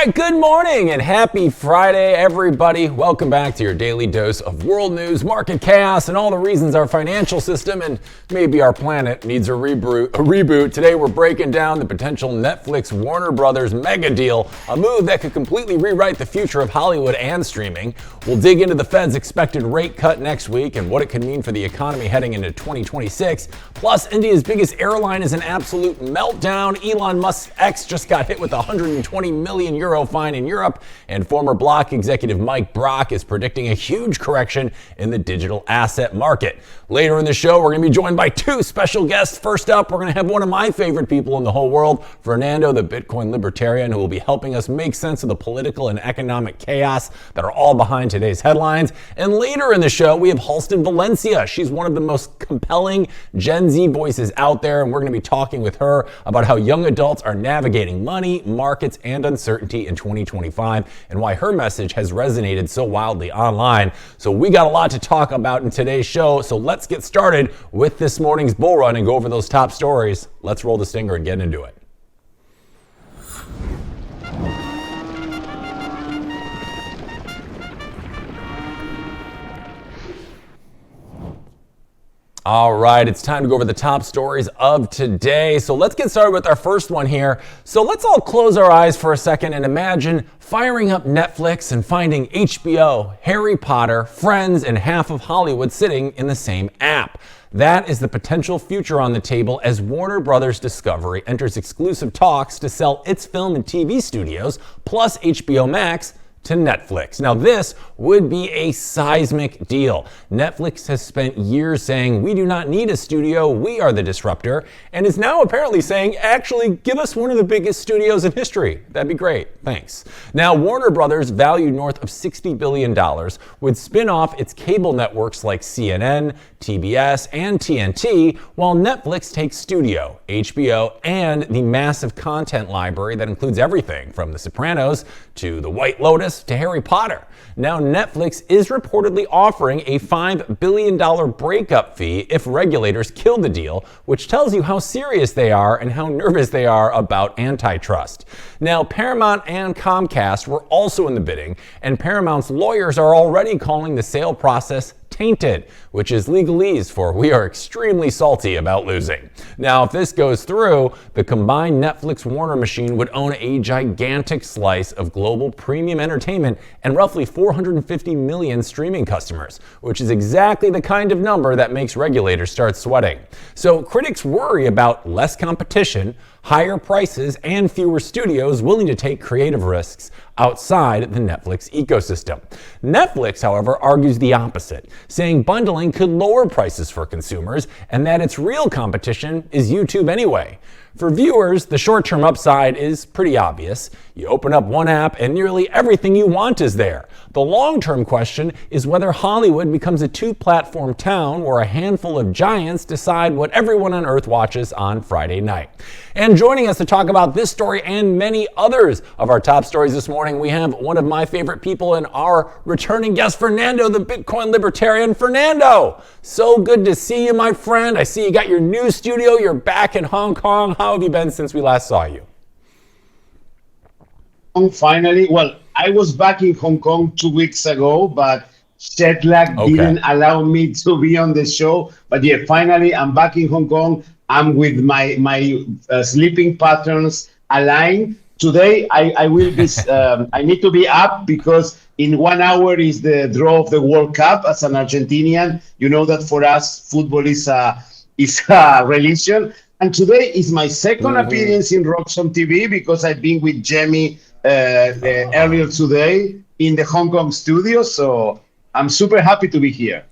right, good morning and happy Friday, everybody. Welcome back to your daily dose of world news, market chaos, and all the reasons our financial system and maybe our planet needs a reboot. Today, we're breaking down the potential Netflix Warner Brothers mega deal, a move that could completely rewrite the future of Hollywood and streaming. We'll dig into the Fed's expected rate cut next week and what it could mean for the economy heading into 2026. Plus, India's biggest airline is an absolute meltdown. Elon Musk's ex just got hit with a 120 million euro fine in Europe, and former Block executive Mike Brock is predicting a huge correction in the digital asset market. Later in the show, we're going to be joined by two special guests. First up, we're going to have one of my favorite people in the whole world, Fernando, the Bitcoin libertarian, who will be helping us make sense of the political and economic chaos that are all behind today's headlines. And later in the show, we have Halston Valencia. She's one of the most compelling Gen Z voices out there, and we're going to be talking with her about how young adults are navigating money, markets, and uncertainty in 2025, and why her message has resonated so wildly online. So we got a lot to talk about in today's show, so let's get started with this morning's bull run and go over those top stories. Let's roll the stinger and get into it. All right, it's time to go over the top stories of today. So let's get started with our first one here. So let's all close our eyes for a second and imagine firing up Netflix and finding HBO, Harry Potter, Friends, and half of Hollywood sitting in the same app. That is the potential future on the table as Warner Brothers Discovery enters exclusive talks to sell its film and TV studios, plus HBO Max, to Netflix. Now, this would be a seismic deal. Netflix has spent years saying, we do not need a studio, we are the disruptor, and is now apparently saying, actually, give us one of the biggest studios in history. That'd be great, thanks. Now, Warner Brothers, valued north of $60 billion, would spin off its cable networks like CNN, TBS, and TNT, while Netflix takes studio, HBO, and the massive content library that includes everything from The Sopranos to The White Lotus to Harry Potter. Now, Netflix is reportedly offering a $5 billion breakup fee if regulators kill the deal, which tells you how serious they are and how nervous they are about antitrust. Now, Paramount and Comcast were also in the bidding, and Paramount's lawyers are already calling the sale process tainted, which is legalese for we are extremely salty about losing. Now, if this goes through, the combined Netflix-Warner machine would own a gigantic slice of global premium entertainment and roughly 450 million streaming customers, which is exactly the kind of number that makes regulators start sweating. So critics worry about less competition, higher prices, and fewer studios willing to take creative risks outside the Netflix ecosystem. Netflix, however, argues the opposite, saying bundling could lower prices for consumers and that its real competition is YouTube anyway. For viewers, the short-term upside is pretty obvious. You open up one app and nearly everything you want is there. The long-term question is whether Hollywood becomes a two-platform town where a handful of giants decide what everyone on Earth watches on Friday night. And joining us to talk about this story and many others of our top stories this morning, we have one of my favorite people and our returning guest, Fernando, the Bitcoin libertarian. Fernando, so good to see you, my friend. I see you got your new studio. You're back in Hong Kong. How have you been since we last saw you? Finally, well, I was back in Hong Kong 2 weeks ago, but jet lag didn't allow me to be on the show. But yeah, finally, I'm back in Hong Kong. I'm with my sleeping patterns aligned. Today, I will be. I need to be up because in 1 hour is the draw of the World Cup. As an Argentinian, you know that for us, football is a religion. And today is my second appearance in RoxomTV because I've been with Jamie earlier today in the Hong Kong studio. So I'm super happy to be here.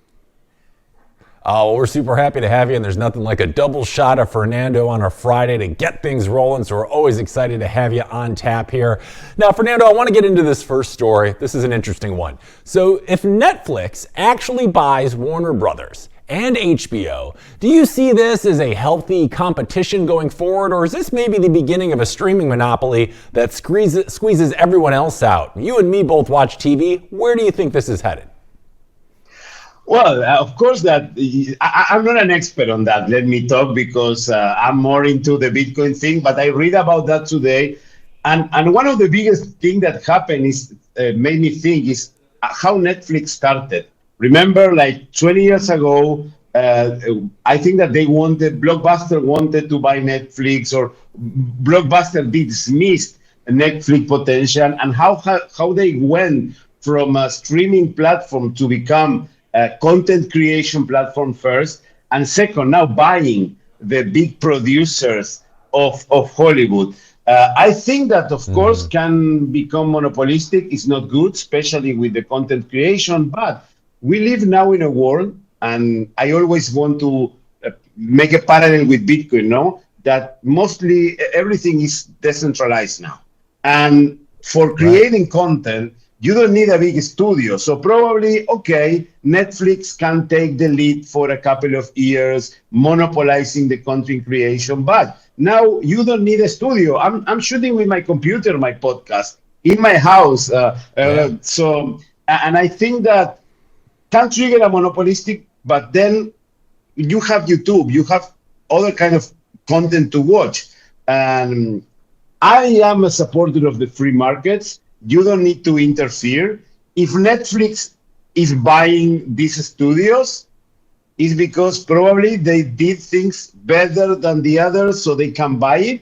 Well, we're super happy to have you, and there's nothing like a double shot of Fernando on a Friday to get things rolling, so we're always excited to have you on tap here. Now, Fernando, I want to get into this first story. This is an interesting one. So if Netflix actually buys Warner Brothers and HBO, do you see this as a healthy competition going forward, or is this maybe the beginning of a streaming monopoly that squeezes everyone else out? You and me both watch TV. Where do you think this is headed? Well, of course, that I'm not an expert on that. Let me talk because I'm more into the Bitcoin thing. But I read about that today. And one of the biggest thing that happened is made me think is how Netflix started. Remember, like 20 years ago, I think that Blockbuster wanted to buy Netflix, or Blockbuster dismissed Netflix potential, and how they went from a streaming platform to become a content creation platform first, and second, now buying the big producers of Hollywood. I think that, of course, can become monopolistic. It's not good, especially with the content creation. But we live now in a world, and I always want to make a parallel with Bitcoin, no? That mostly everything is decentralized now. And for creating content, you don't need a big studio. So probably, okay, Netflix can take the lead for a couple of years, monopolizing the content creation. But now you don't need a studio. I'm shooting with my computer, my podcast in my house. So, and I think that can trigger a monopolistic, but then you have YouTube, you have other kind of content to watch. And I am a supporter of the free markets. You don't need to interfere. If Netflix is buying these studios, it's because probably they did things better than the others, so they can buy it.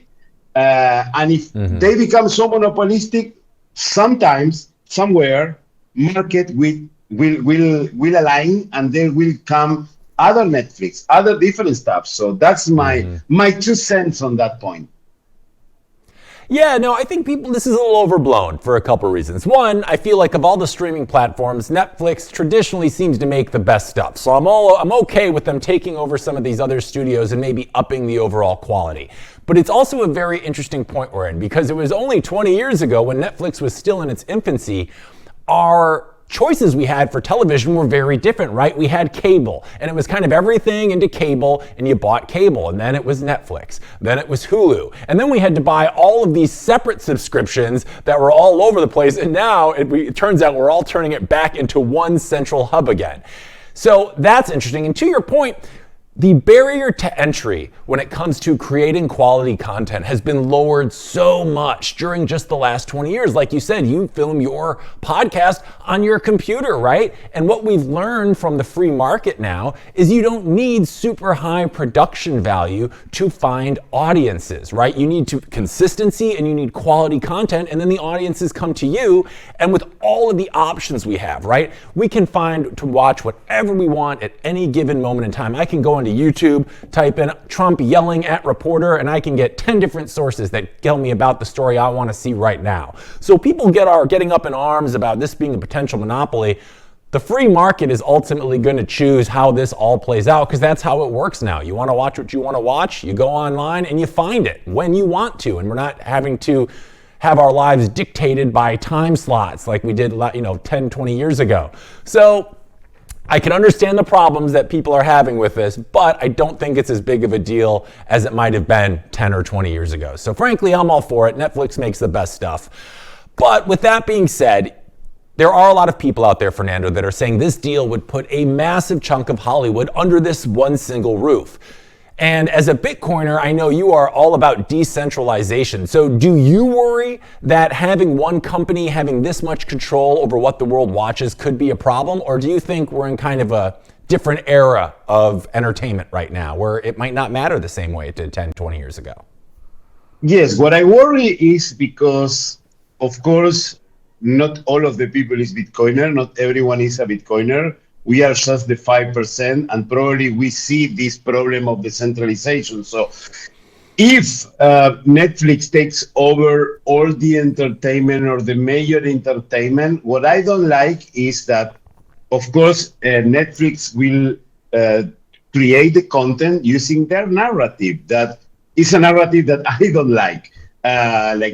And if they become so monopolistic, sometimes, somewhere, market will align, and there will come other Netflix, other different stuff. So that's my 2 cents on that point. Yeah, no, I think this is a little overblown for a couple reasons. One, I feel like of all the streaming platforms, Netflix traditionally seems to make the best stuff. So I'm okay with them taking over some of these other studios and maybe upping the overall quality. But it's also a very interesting point we're in, because it was only 20 years ago, when Netflix was still in its infancy, our choices we had for television were very different, right? We had cable, and it was kind of everything into cable, and you bought cable, and then it was Netflix, then it was Hulu, and then we had to buy all of these separate subscriptions that were all over the place, and now it turns out we're all turning it back into one central hub again. So that's interesting. And to your point, the barrier to entry when it comes to creating quality content has been lowered so much during just the last 20 years. Like you said, you film your podcast on your computer, right? And what we've learned from the free market now is you don't need super high production value to find audiences, right? You need consistency, and you need quality content, and then the audiences come to you. And with all of the options we have, right? We can find to watch whatever we want at any given moment in time. I can go into YouTube, type in Trump yelling at reporter, and I can get 10 different sources that tell me about the story I want to see right now. So people are getting up in arms about this being a potential monopoly. The free market is ultimately going to choose how this all plays out, because that's how it works now. You want to watch what you want to watch, you go online and you find it when you want to, and we're not having to have our lives dictated by time slots like we did 10, 20 years ago. So I can understand the problems that people are having with this, but I don't think it's as big of a deal as it might have been 10 or 20 years ago. So frankly, I'm all for it. Netflix makes the best stuff. But with that being said, there are a lot of people out there, Fernando, that are saying this deal would put a massive chunk of Hollywood under this one single roof. And as a Bitcoiner, I know you are all about decentralization. So do you worry that having one company having this much control over what the world watches could be a problem? Or do you think we're in kind of a different era of entertainment right now, where it might not matter the same way it did 10, 20 years ago? Yes, what I worry is because, of course, not all of the people is Bitcoiner. Not everyone is a Bitcoiner. We are just the 5%, and probably we see this problem of decentralization. So if Netflix takes over all the entertainment or the major entertainment, what I don't like is that, of course, Netflix will create the content using their narrative. That is a narrative that I don't like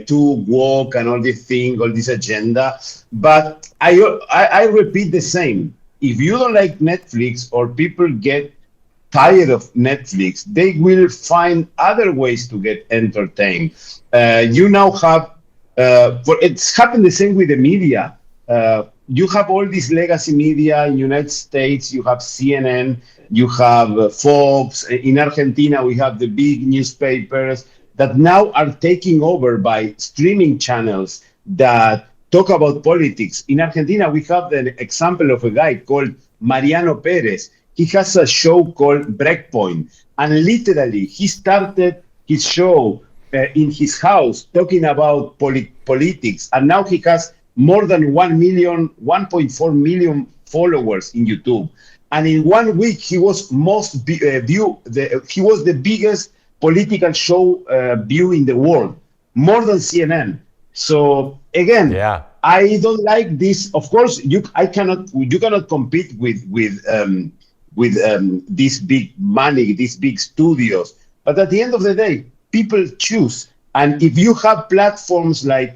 to walk and all this thing, all this agenda. But I repeat the same. If you don't like Netflix, or people get tired of Netflix, they will find other ways to get entertained. You now have, it's happened the same with the media. You have all this legacy media in the United States. You have CNN, you have Fox. In Argentina, we have the big newspapers that now are taking over by streaming channels that talk about politics. In Argentina, we have the example of a guy called Mariano Perez. He has a show called Breakpoint, and literally he started his show in his house talking about politics, and now he has more than 1.4 million followers in YouTube. And in 1 week, he was he was the biggest political show view in the world, more than CNN. So again, I don't like this. Of course, you cannot compete with this big money, these big studios. But at the end of the day, people choose. And if you have platforms like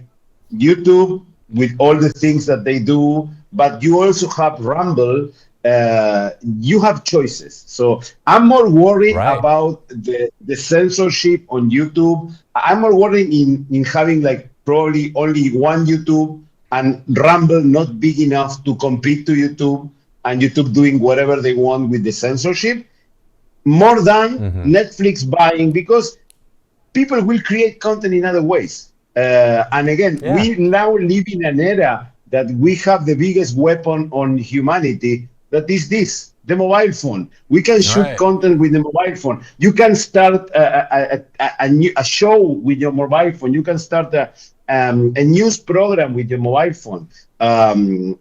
YouTube with all the things that they do, but you also have Rumble, you have choices. So I'm more worried about the censorship on YouTube. I'm more worried in having like probably only one YouTube and Rumble not big enough to compete to YouTube, and YouTube doing whatever they want with the censorship, more than Netflix buying, because people will create content in other ways. And again, we now live in an era that we have the biggest weapon on humanity, that is the mobile phone. We can shoot content with the mobile phone. You can start a show with your mobile phone. You can start a news program with your mobile phone.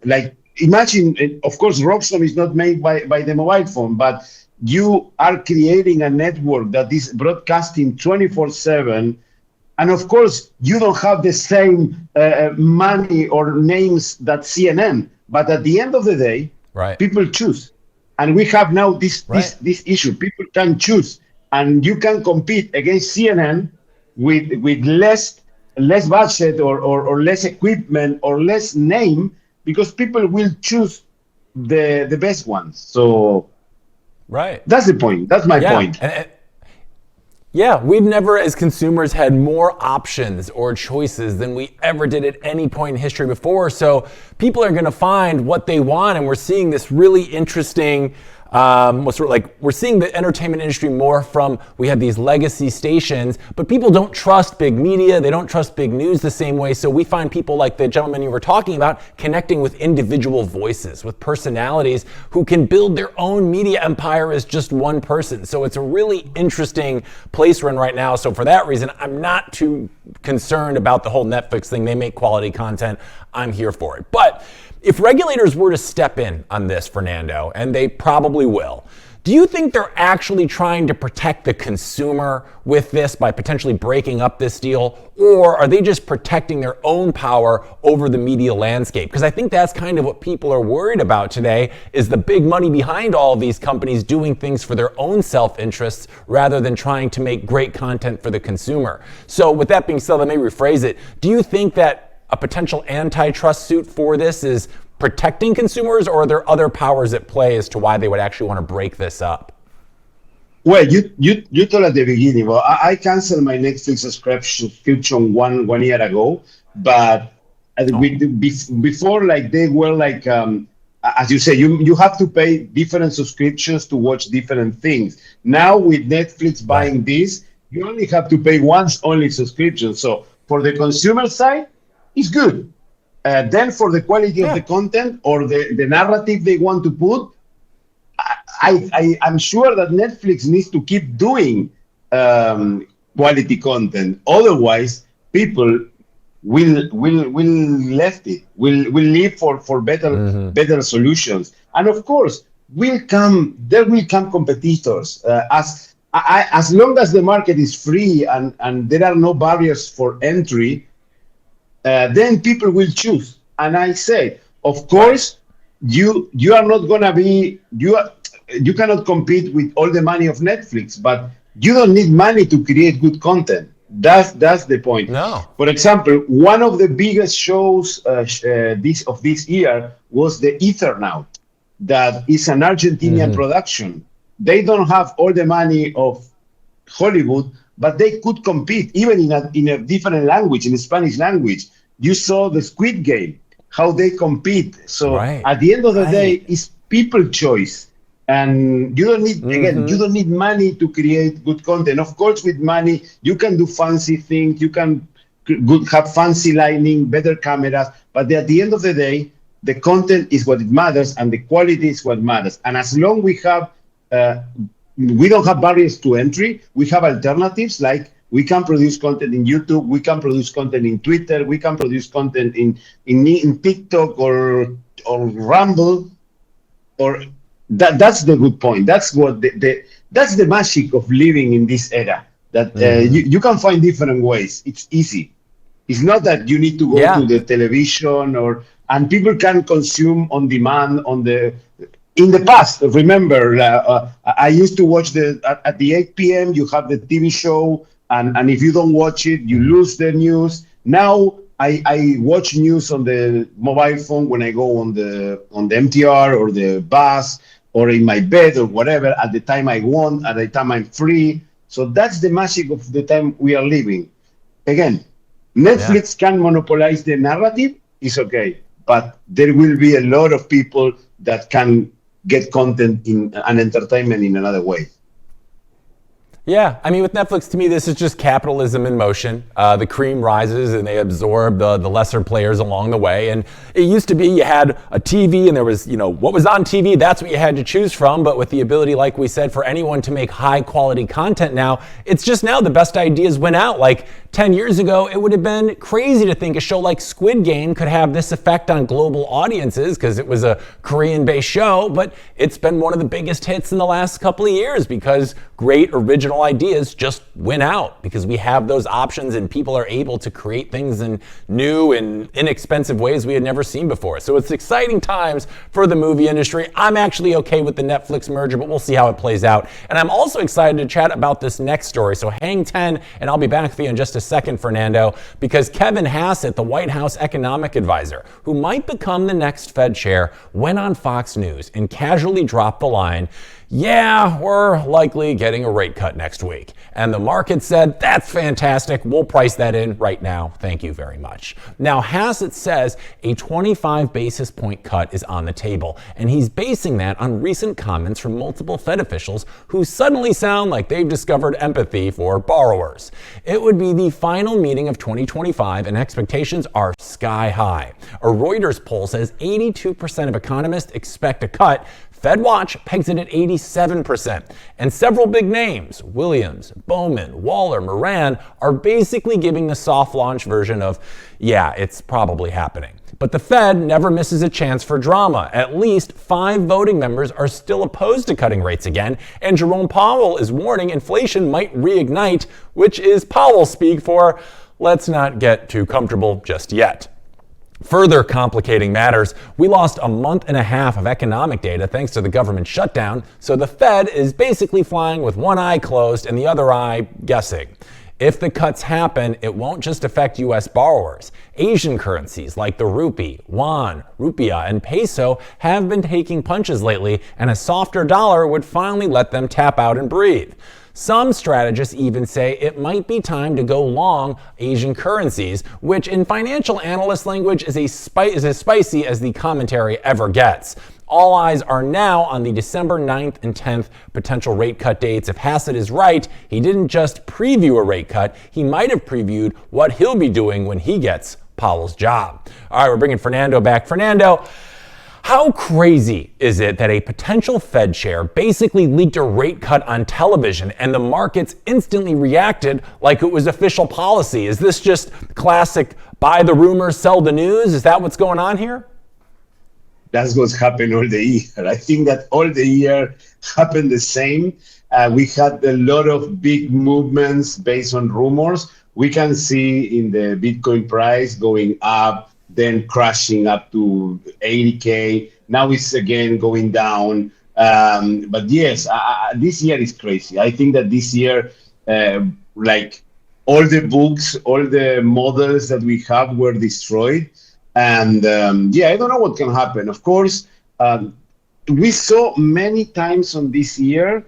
Like, imagine, of course, Roxom is not made by the mobile phone, but you are creating a network that is broadcasting 24/7. And of course, you don't have the same money or names that CNN. But at the end of the day, people choose. And we have now this issue. People can choose. And you can compete against CNN with less budget or less equipment or less name, because people will choose the best ones. So that's the point. That's my point. Yeah, we've never as consumers had more options or choices than we ever did at any point in history before. So people are going to find what they want, and we're seeing this really interesting we're seeing the entertainment industry more from, we have these legacy stations, but people don't trust big media. They don't trust big news the same way. So we find people like the gentleman you were talking about connecting with individual voices, with personalities who can build their own media empire as just one person. So it's a really interesting place we're in right now. So for that reason, I'm not too concerned about the whole Netflix thing. They make quality content. I'm here for it. But if regulators were to step in on this, Fernando, and they probably will, do you think they're actually trying to protect the consumer with this by potentially breaking up this deal? Or are they just protecting their own power over the media landscape? Because I think that's kind of what people are worried about today, is the big money behind all of these companies doing things for their own self-interests rather than trying to make great content for the consumer. So with that being said, let me rephrase it. Do you think that a potential antitrust suit for this is protecting consumers, or are there other powers at play as to why they would actually want to break this up? Well, you told at the beginning, well, I canceled my Netflix subscription one year ago, but before, like, they were like, as you say, you have to pay different subscriptions to watch different things. Now with Netflix buying this, you only have to pay once only subscription. So for the consumer side, it's good. Then for the quality of the content or the narrative they want to put, I'm sure that Netflix needs to keep doing quality content. Otherwise, people will leave for better solutions. And of course, there will come competitors. As long as the market is free and there are no barriers for entry, then people will choose. And I say, of course, you are not gonna be you cannot compete with all the money of Netflix, but you don't need money to create good content. That's the point. No. For example, one of the biggest shows this year was the Ethernaut, that is an Argentinian production. They don't have all the money of Hollywood, but they could compete even in a different language, in the Spanish language. You saw the Squid Game, how they compete. So at the end of the day, it's people choice. And you don't need, again, you don't need money to create good content. Of course, with money, you can do fancy things, you can have fancy lighting, better cameras, but at the end of the day, the content is what it matters and the quality is what matters. And as long we don't have barriers to entry, we have alternatives like we can produce content in YouTube, we can produce content in Twitter, we can produce content in TikTok or Rumble, or that's the good point. That's what that's the magic of living in this era. That you can find different ways. It's easy. It's not that you need to go to the television and people can consume on demand in the past. Remember, I used to watch at the 8 p.m. you have the TV show, and if you don't watch it, you lose the news. Now I watch news on the mobile phone when I go on the MTR or the bus or in my bed or whatever at the time I want, at the time I'm free. So that's the magic of the time we are living. Again, Netflix can monopolize the narrative, it's okay, but there will be a lot of people that can get content and entertainment in another way. Yeah, I mean, with Netflix, to me, this is just capitalism in motion. The cream rises and they absorb the lesser players along the way. And it used to be you had a TV and there was, what was on TV, that's what you had to choose from. But with the ability, like we said, for anyone to make high quality content now, it's just now the best ideas win out. Like 10 years ago, it would have been crazy to think a show like Squid Game could have this effect on global audiences because it was a Korean-based show. But it's been one of the biggest hits in the last couple of years because great original ideas just win out because we have those options and people are able to create things in new and inexpensive ways we had never seen before. So it's exciting times for the movie industry. I'm actually okay with the Netflix merger, but we'll see how it plays out. And I'm also excited to chat about this next story. So hang 10 and I'll be back with you in just a second, Fernando, because Kevin Hassett, the White House economic advisor, who might become the next Fed chair, went on Fox News and casually dropped the line, yeah, we're likely getting a rate cut next week. And the market said, that's fantastic. We'll price that in right now. Thank you very much. Now, Hassett says a 25 basis point cut is on the table. And he's basing that on recent comments from multiple Fed officials who suddenly sound like they've discovered empathy for borrowers. It would be the final meeting of 2025 and expectations are sky high. A Reuters poll says 82% of economists expect a cut. FedWatch pegs it at 87%. And several big names, Williams, Bowman, Waller, Moran, are basically giving the soft launch version of, yeah, it's probably happening. But the Fed never misses a chance for drama. At least 5 voting members are still opposed to cutting rates again, and Jerome Powell is warning inflation might reignite, which is Powell speak for, let's not get too comfortable just yet. Further complicating matters, we lost a month and a half of economic data thanks to the government shutdown, so the Fed is basically flying with one eye closed and the other eye guessing. If the cuts happen, it won't just affect U.S. borrowers. Asian currencies like the rupee, yuan, rupiah, and peso have been taking punches lately, and a softer dollar would finally let them tap out and breathe. Some strategists even say it might be time to go long Asian currencies, which in financial analyst language is as spicy as the commentary ever gets. All eyes are now on the December 9th and 10th potential rate cut dates. If Hassett is right, he didn't just preview a rate cut, he might have previewed what he'll be doing when he gets Powell's job. All right, we're bringing Fernando back. Fernando, how crazy is it that a potential Fed chair basically leaked a rate cut on television and the markets instantly reacted like it was official policy? Is this just classic buy the rumors, sell the news? Is that what's going on here? That's what's happened all the year. I think that all the year happened the same. We had a lot of big movements based on rumors. We can see in the Bitcoin price going up, then crashing up to 80K. Now it's again going down. But yes, this year is crazy. I think that this year, like all the books, all the models that we have were destroyed. And I don't know what can happen. Of course, we saw many times on this year,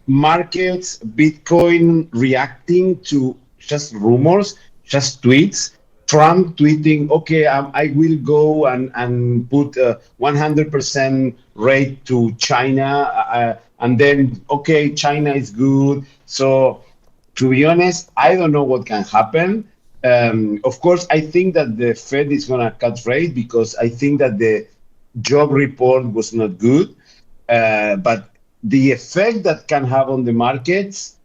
markets, Bitcoin reacting to just rumors, just tweets, Trump tweeting, okay, I will go and put 100% rate to China, and then, okay, China is good. So to be honest, I don't know what can happen. Of course, I think that the Fed is going to cut rate because I think that the job report was not good. But the effect that can have on the markets,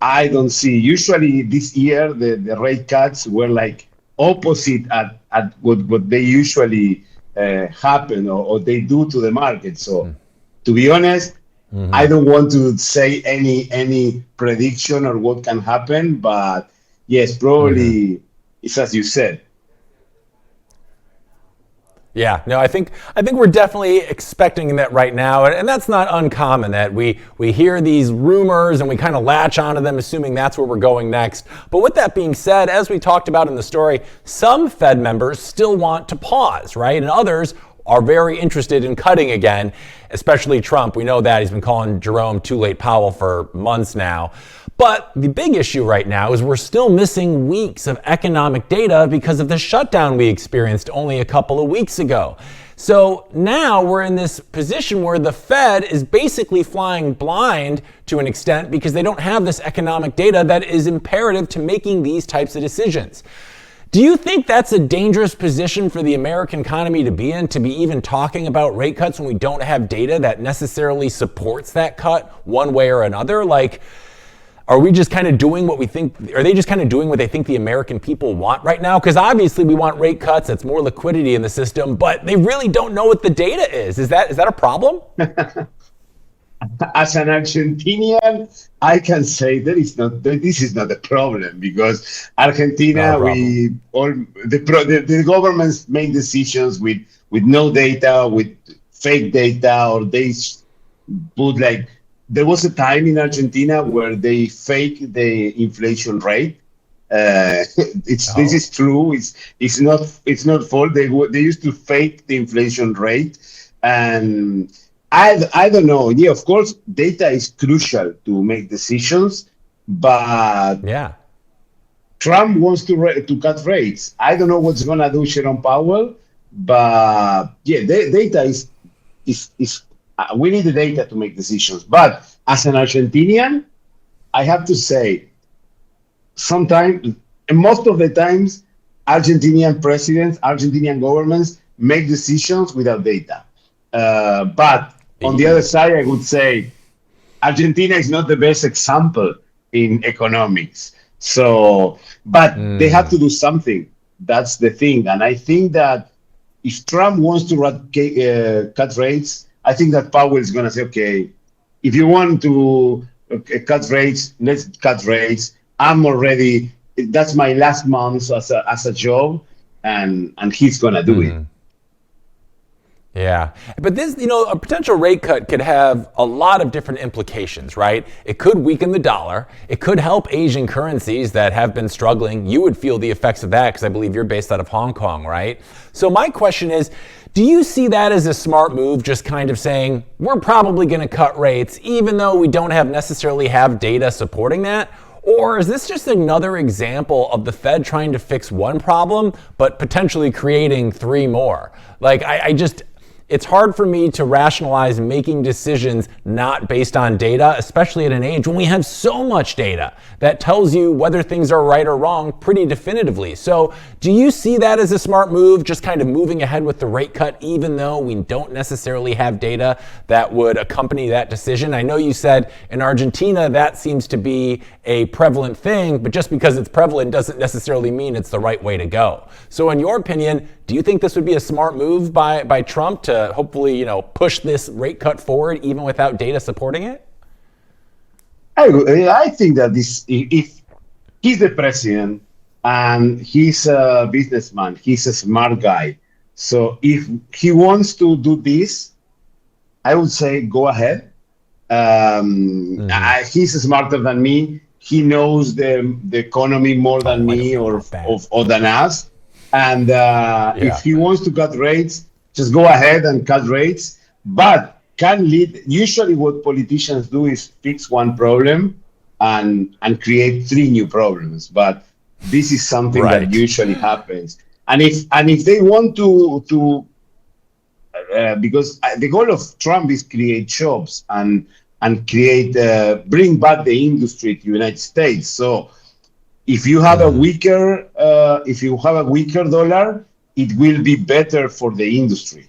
I don't see. Usually this year, the rate cuts were like opposite at what they usually happen or they do to the market. So to be honest, I don't want to say any prediction or what can happen, but yes, probably it's as you said. Yeah, no, I think we're definitely expecting that right now, and that's not uncommon that we hear these rumors and we kind of latch onto them, assuming that's where we're going next. But with that being said, as we talked about in the story, some Fed members still want to pause, right, and others are very interested in cutting again, especially Trump. We know that he's been calling Jerome too late Powell for months now. But the big issue right now is we're still missing weeks of economic data because of the shutdown we experienced only a couple of weeks ago. So now we're in this position where the Fed is basically flying blind to an extent because they don't have this economic data that is imperative to making these types of decisions. Do you think that's a dangerous position for the American economy to be in, to be even talking about rate cuts when we don't have data that necessarily supports that cut one way or another? Like, are we just kind of doing what we think? Are they just kind of doing what they think the American people want right now? Because obviously we want rate cuts, that's more liquidity in the system, but they really don't know what the data is. Is that a problem? As an Argentinian, I can say this is not a problem because Argentina, the governments make decisions with no data, with fake data, or they put like. There was a time in Argentina where they fake the inflation rate. This is true. It's not false. They used to fake the inflation rate, and I don't know. Yeah, of course, data is crucial to make decisions, but yeah, Trump wants to cut rates. I don't know what's gonna do Jerome Powell, but yeah, data is we need the data to make decisions. But as an Argentinian, I have to say, sometimes, and most of the times, Argentinian presidents, Argentinian governments make decisions without data. But on the other side, I would say Argentina is not the best example in economics. So, but they have to do something. That's the thing. And I think that if Trump wants to cut rates, I think that Powell is going to say, okay, if you want to cut rates, let's cut rates. I'm already, that's my last month as a job, and he's going to do it. Yeah, but this, a potential rate cut could have a lot of different implications, right? It could weaken the dollar. It could help Asian currencies that have been struggling. You would feel the effects of that because I believe you're based out of Hong Kong, right? So my question is, do you see that as a smart move, just kind of saying, we're probably going to cut rates, even though we don't necessarily have data supporting that? Or is this just another example of the Fed trying to fix one problem, but potentially creating three more? Like, it's hard for me to rationalize making decisions not based on data, especially at an age when we have so much data that tells you whether things are right or wrong pretty definitively. So do you see that as a smart move, just kind of moving ahead with the rate cut, even though we don't necessarily have data that would accompany that decision? I know you said in Argentina that seems to be a prevalent thing, but just because it's prevalent doesn't necessarily mean it's the right way to go. So in your opinion, do you think this would be a smart move by Trump to hopefully, push this rate cut forward even without data supporting it? I think that if he's the president and he's a businessman, he's a smart guy. So if he wants to do this, I would say go ahead. He's smarter than me. He knows the economy more than me or than us. And if he wants to cut rates, just go ahead and cut rates. But usually what politicians do is fix one problem and create three new problems. But This is something Right. that usually happens. And if they want to because the goal of Trump is create jobs and create bring back the industry to the United States. So if you have a weaker dollar, it will be better for the industry.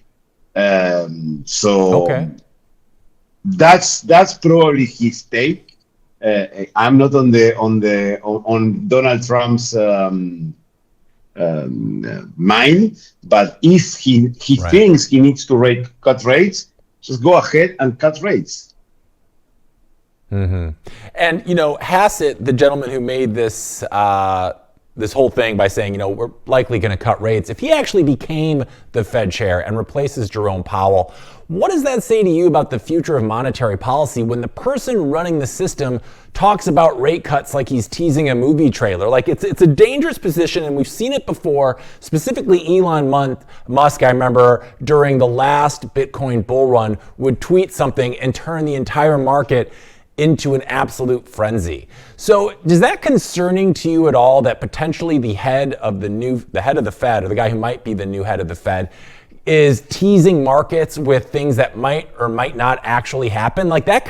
So Okay. that's probably his take. I'm not on Donald Trump's mind, but if he Right. thinks he needs to cut rates, just go ahead and cut rates. And, Hassett, the gentleman who made this this whole thing by saying, we're likely going to cut rates, if he actually became the Fed chair and replaces Jerome Powell, what does that say to you about the future of monetary policy when the person running the system talks about rate cuts like he's teasing a movie trailer? Like, it's a dangerous position, and we've seen it before, specifically Elon Musk, I remember, during the last Bitcoin bull run, would tweet something and turn the entire market into an absolute frenzy. So is that concerning to you at all, that potentially the head of the Fed, or the guy who might be the new head of the Fed, is teasing markets with things that might or might not actually happen? Like, that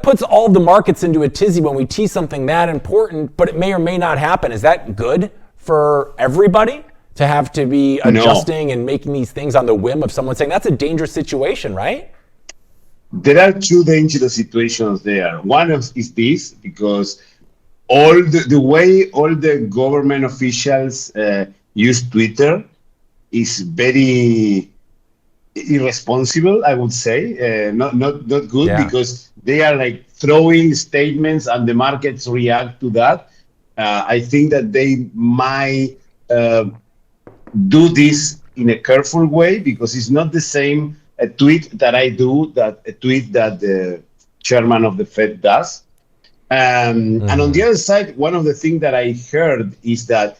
puts all the markets into a tizzy when we tease something that important, but it may or may not happen. Is that good for everybody to have to be adjusting and making these things on the whim of someone saying? That's a dangerous situation, right? There are two dangerous situations there. One is this, because all the way all the government officials use Twitter is very irresponsible, I would say. Not good, because they are like throwing statements and the markets react to that. I think that they might do this in a careful way, because it's not the same a tweet that I do that a tweet that the chairman of the Fed does. And on the other side, one of the things that I heard is that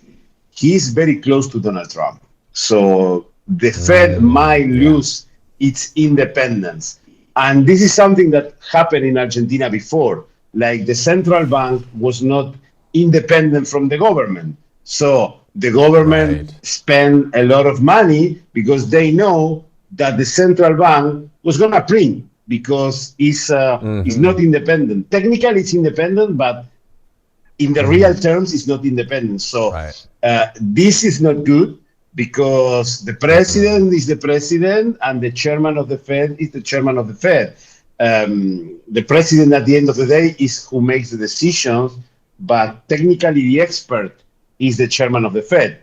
he's very close to Donald Trump. So the Fed might lose its independence. And this is something that happened in Argentina before. Like, the central bank was not independent from the government. So the government spent a lot of money because they know that the central bank was going to print, because it's not independent. Technically, it's independent, but in the real terms, it's not independent. So this is not good, because the president is the president and the chairman of the Fed is the chairman of the Fed. The president, at the end of the day, is who makes the decisions, but technically the expert is the chairman of the Fed.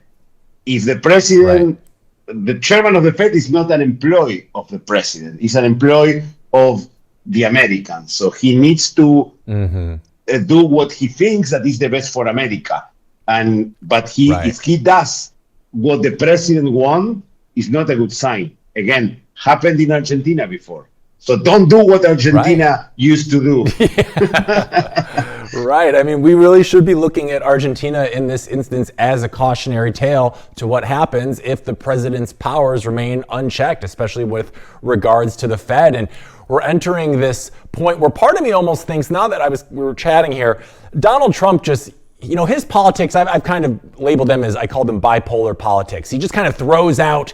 If the president... The chairman of the Fed is not an employee of the president. He's an employee of the Americans. So he needs to do what he thinks that is the best for America. But if he does what the president wants, it's not a good sign. Again, happened in Argentina before. So don't do what Argentina used to do. Right. I mean, we really should be looking at Argentina in this instance as a cautionary tale to what happens if the president's powers remain unchecked, especially with regards to the Fed. And we're entering this point where part of me almost thinks, now that we were chatting here, Donald Trump just, his politics, I've kind of labeled them as, I call them bipolar politics. He just kind of throws out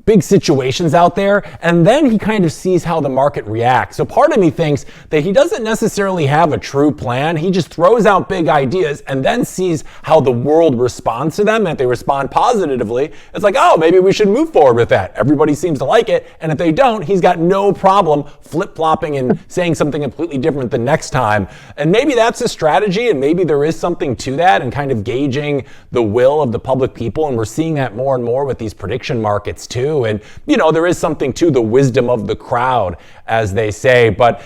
big situations out there, and then he kind of sees how the market reacts. So part of me thinks that he doesn't necessarily have a true plan. He just throws out big ideas and then sees how the world responds to them. And if they respond positively, it's like, oh, maybe we should move forward with that. Everybody seems to like it. And if they don't, he's got no problem flip-flopping and saying something completely different the next time. And maybe that's a strategy, and maybe there is something to that, and kind of gauging the will of the public people. And we're seeing that more and more with these prediction markets too. And, there is something to the wisdom of the crowd, as they say. But,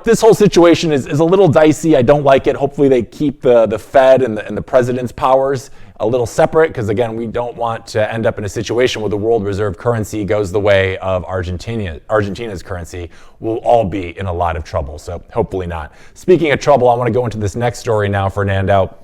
this whole situation is a little dicey. I don't like it. Hopefully they keep the Fed and the president's powers a little separate, because, again, we don't want to end up in a situation where the world reserve currency goes the way of Argentina's currency. We'll all be in a lot of trouble. So hopefully not. Speaking of trouble, I want to go into this next story now, Fernando.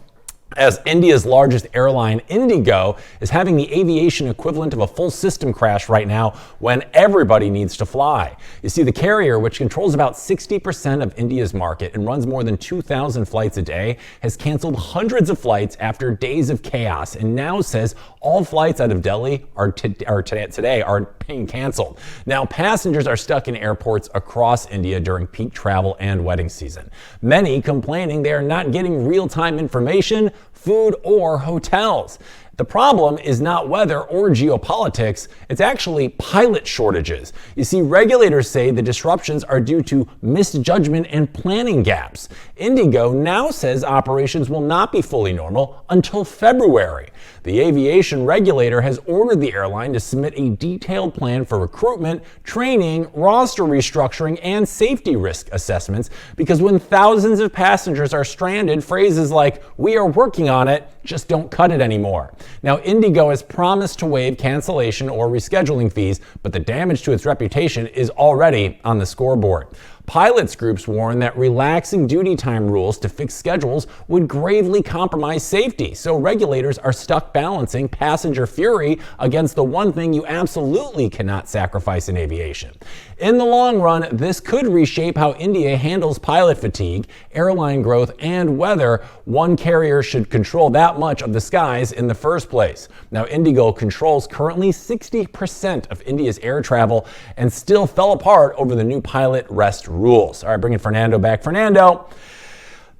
as India's largest airline, Indigo, is having the aviation equivalent of a full system crash right now when everybody needs to fly. You see, the carrier, which controls about 60% of India's market and runs more than 2,000 flights a day, has canceled hundreds of flights after days of chaos and now says all flights out of Delhi today are being canceled. Now, passengers are stuck in airports across India during peak travel and wedding season. Many complaining they are not getting real-time information, food, or hotels. The problem is not weather or geopolitics, it's actually pilot shortages. You see, regulators say the disruptions are due to misjudgment and planning gaps. Indigo now says operations will not be fully normal until February. The aviation regulator has ordered the airline to submit a detailed plan for recruitment, training, roster restructuring, and safety risk assessments, because when thousands of passengers are stranded, phrases like, "We are working on it," just don't cut it anymore. Now, Indigo has promised to waive cancellation or rescheduling fees, but the damage to its reputation is already on the scoreboard. Pilots groups warn that relaxing duty time rules to fix schedules would gravely compromise safety, so regulators are stuck balancing passenger fury against the one thing you absolutely cannot sacrifice in aviation. In the long run, this could reshape how India handles pilot fatigue, airline growth, and whether one carrier should control that much of the skies in the first place. Now, Indigo controls currently 60% of India's air travel and still fell apart over the new pilot rest rules. All right, bringing Fernando back. Fernando,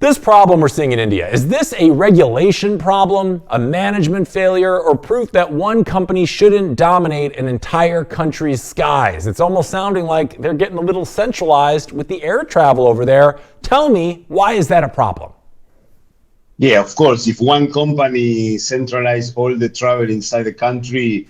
this problem we're seeing in India, is this a regulation problem, a management failure, or proof that one company shouldn't dominate an entire country's skies? It's almost sounding like they're getting a little centralized with the air travel over there. Tell me, why is that a problem? Yeah, of course. If one company centralizes all the travel inside the country,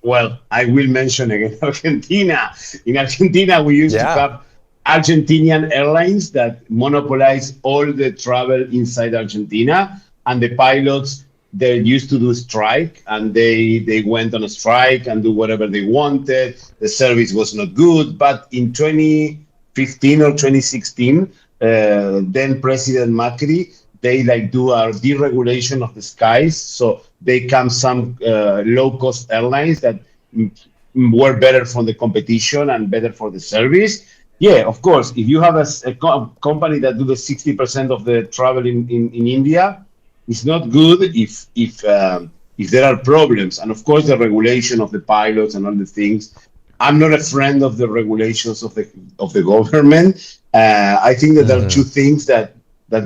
well, I will mention again Argentina. In Argentina, we used to have Argentinian airlines that monopolize all the travel inside Argentina, and the pilots, they used to do strike, and they went on a strike and do whatever they wanted. The service was not good, but in 2015 or 2016, then President Macri, they do a deregulation of the skies, so they come some low-cost airlines that were better for the competition and better for the service. Yeah, of course, if you have a company that do the 60% of the travel in India, it's not good if there are problems. And of course, the regulation of the pilots and all the things. I'm not a friend of the regulations of the government. I think that there are two things that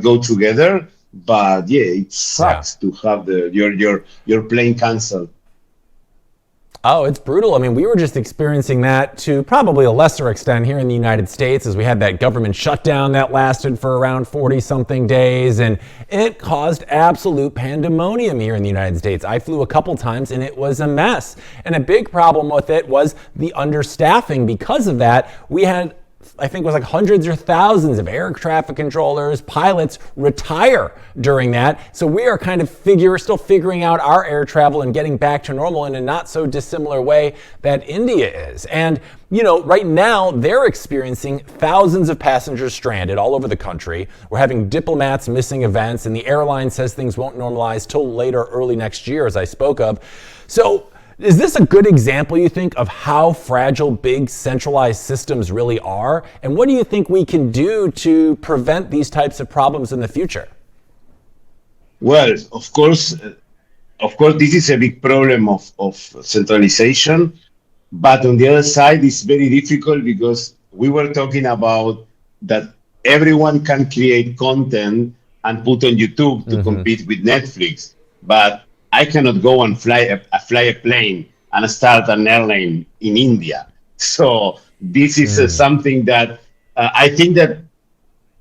go together. But yeah, it sucks to have your plane canceled. Oh, it's brutal. I mean, we were just experiencing that to probably a lesser extent here in the United States as we had that government shutdown that lasted for around 40-something days, and it caused absolute pandemonium here in the United States. I flew a couple times and it was a mess. And a big problem with it was the understaffing. Because of that, we had, I think it was like hundreds or thousands of air traffic controllers, pilots retire during that. So we are kind of still figuring out our air travel and getting back to normal in a not so dissimilar way that India is. And, you know, right now they're experiencing thousands of passengers stranded all over the country. We're having diplomats missing events, and the airline says things won't normalize till later, early next year, as I spoke of. So is this a good example, you think, of how fragile big centralized systems really are? And what do you think we can do to prevent these types of problems in the future? Well, of course, this is a big problem of centralization. But on the other side, it's very difficult because we were talking about that everyone can create content and put on YouTube to compete with Netflix. But I cannot go and fly a plane and start an airline in India. So this is something that I think that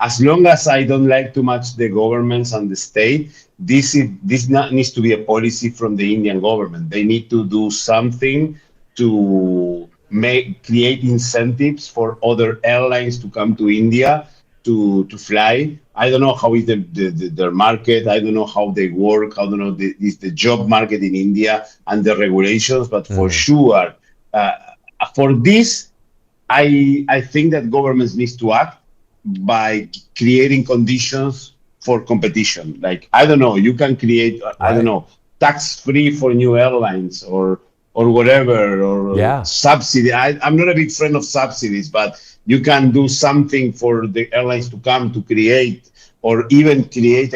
as long as I don't like too much the governments and the state, this needs to be a policy from the Indian government. They need to do something to create incentives for other airlines to come to India to fly. I don't know how is their market. I don't know how they work. I don't know is the job market in India and the regulations. But for sure, for this, I think that governments need to act by creating conditions for competition. Like, I don't know, you can create, I don't Right. know, tax free for new airlines or whatever, or Yeah. subsidy. I'm not a big friend of subsidies, but you can do something for the airlines to come to create, or even create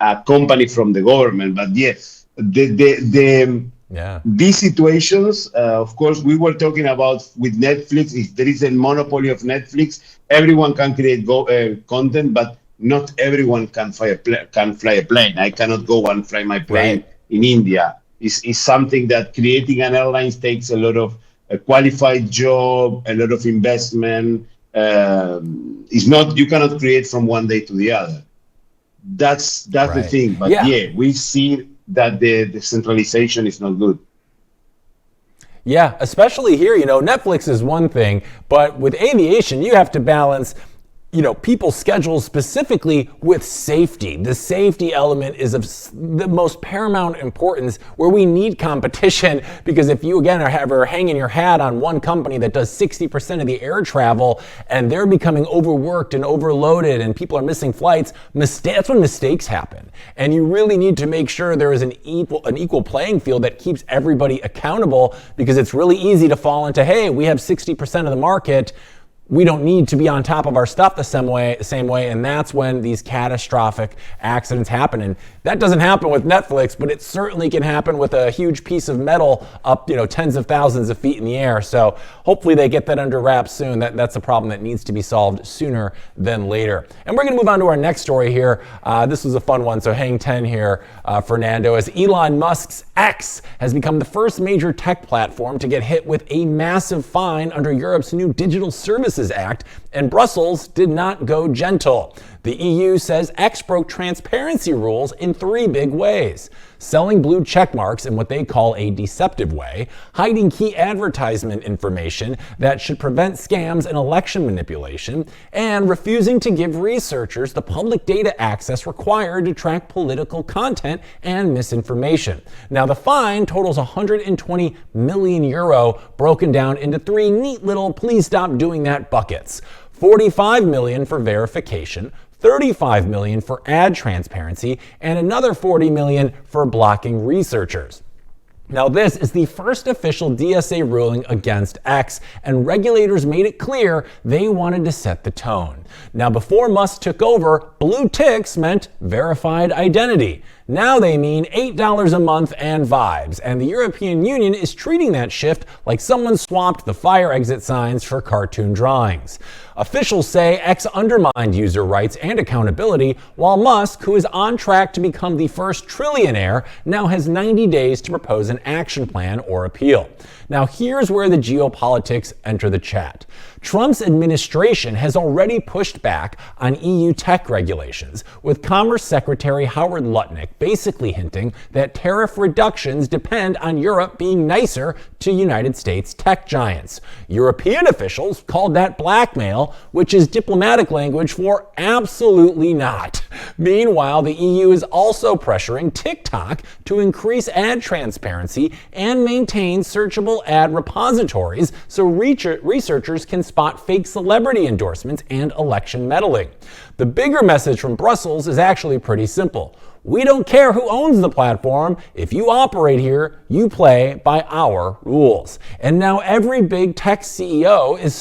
a company from the government. But yes, the Yeah. these situations, of course, we were talking about with Netflix. If there is a monopoly of Netflix, everyone can create content, but not everyone can fly a plane. I cannot go and fly my plane Right. in India. Is something that creating an airline takes a lot of a qualified job, a lot of investment. It's not, you cannot create from one day to the other. That's the Right. thing. But Yeah. yeah, we see that the centralization is not good. Yeah, especially here, Netflix is one thing, but with aviation, you have to balance, people's schedules specifically with safety. The safety element is of the most paramount importance, where we need competition, because if you, again, are hanging your hat on one company that does 60% of the air travel and they're becoming overworked and overloaded and people are missing flights, that's when mistakes happen. And you really need to make sure there is an equal playing field that keeps everybody accountable, because it's really easy to fall into, hey, we have 60% of the market, we don't need to be on top of our stuff the same way, and that's when these catastrophic accidents happen. And that doesn't happen with Netflix, but it certainly can happen with a huge piece of metal up, tens of thousands of feet in the air. So hopefully they get that under wraps soon. That's a problem that needs to be solved sooner than later. And we're going to move on to our next story here. This was a fun one, so hang 10 here, Fernando, as Elon Musk's X has become the first major tech platform to get hit with a massive fine under Europe's new Digital Services Act, and Brussels did not go gentle. The EU says X broke transparency rules in 3 big ways: selling blue check marks in what they call a deceptive way, hiding key advertisement information that should prevent scams and election manipulation, and refusing to give researchers the public data access required to track political content and misinformation. Now, the fine totals 120 million euro, broken down into 3 neat little please stop doing that buckets. 45 million for verification, 35 million for ad transparency, and another 40 million for blocking researchers. Now, this is the first official DSA ruling against X, and regulators made it clear they wanted to set the tone. Now, before Musk took over, blue ticks meant verified identity. Now they mean $8 a month and vibes, and the European Union is treating that shift like someone swapped the fire exit signs for cartoon drawings. Officials say X undermined user rights and accountability, while Musk, who is on track to become the first trillionaire, now has 90 days to propose an action plan or appeal. Now, here's where the geopolitics enter the chat. Trump's administration has already pushed back on EU tech regulations, with Commerce Secretary Howard Lutnick basically hinting that tariff reductions depend on Europe being nicer to United States tech giants. European officials called that blackmail, which is diplomatic language for absolutely not. Meanwhile, the EU is also pressuring TikTok to increase ad transparency and maintain searchable ad repositories so researchers can spot fake celebrity endorsements and election meddling. The bigger message from Brussels is actually pretty simple. We don't care who owns the platform. If you operate here, you play by our rules. And now every big tech CEO is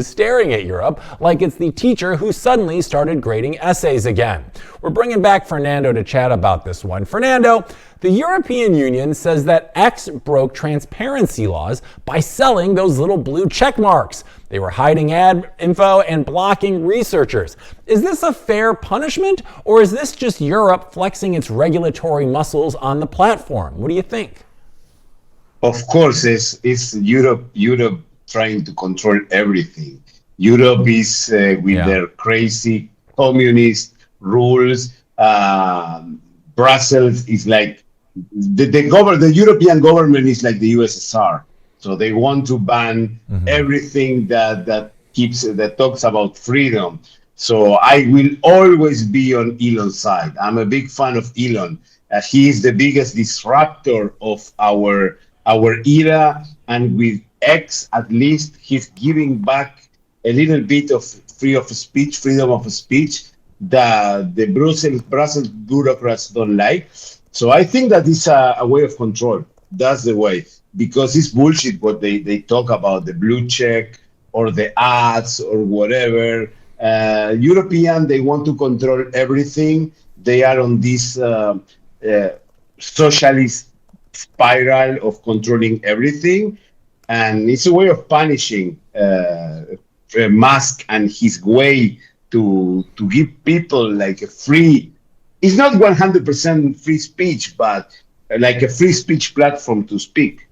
staring at Europe like it's the teacher who suddenly started grading essays again. We're bringing back Fernando to chat about this one. Fernando, the European Union says that X broke transparency laws by selling those little blue check marks. They were hiding ad info and blocking researchers. Is this a fair punishment, or is this just Europe flexing its regulatory muscles on the platform? What do you think? Of course, it's Europe trying to control everything. Europe is with their crazy communist rules. Brussels is like the European government is like the USSR. So they want to ban everything that talks about freedom. So I will always be on Elon's side. I'm a big fan of Elon. He is the biggest disruptor of our era, and with X, at least he's giving back a little bit of freedom of speech the Brussels bureaucrats don't like. So I think that is a way of control. That's the way, because it's bullshit what they talk about, the blue check or the ads or whatever. European, they want to control everything. They are on this uh, socialist spiral of controlling everything, and it's a way of punishing Musk and his way to give people like a free. It's not 100% free speech, but like a free speech platform to speak.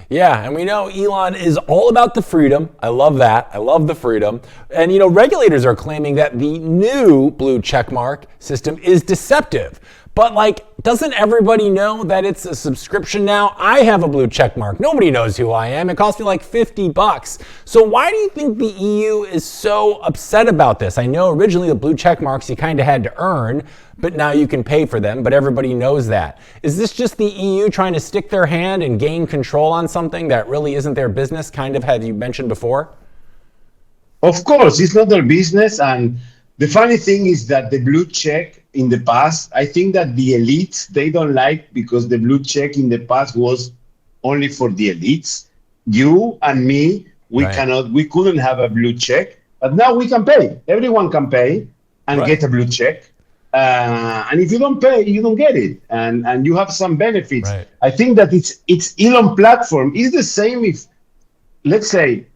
Yeah, and we know Elon is all about the freedom. I love that. I love the freedom. And regulators are claiming that the new blue checkmark system is deceptive. But doesn't everybody know that it's a subscription now? I have a blue checkmark. Nobody knows who I am. It cost me like $50. So why do you think the EU is so upset about this? I know originally the blue checkmarks you kind of had to earn, but now you can pay for them, but everybody knows that. Is this just the EU trying to stick their hand and gain control on something that really isn't their business, kind of as you mentioned before? Of course, it's not their business. And the funny thing is that the blue check in the past, I think that the elites, they don't like, because the blue check in the past was only for the elites. You and me, we couldn't have a blue check, but now we can pay. Everyone can pay and get a blue check. And if you don't pay, you don't get it, and you have some benefits. Right. I think that it's Elon platform. It's the same if, let's say,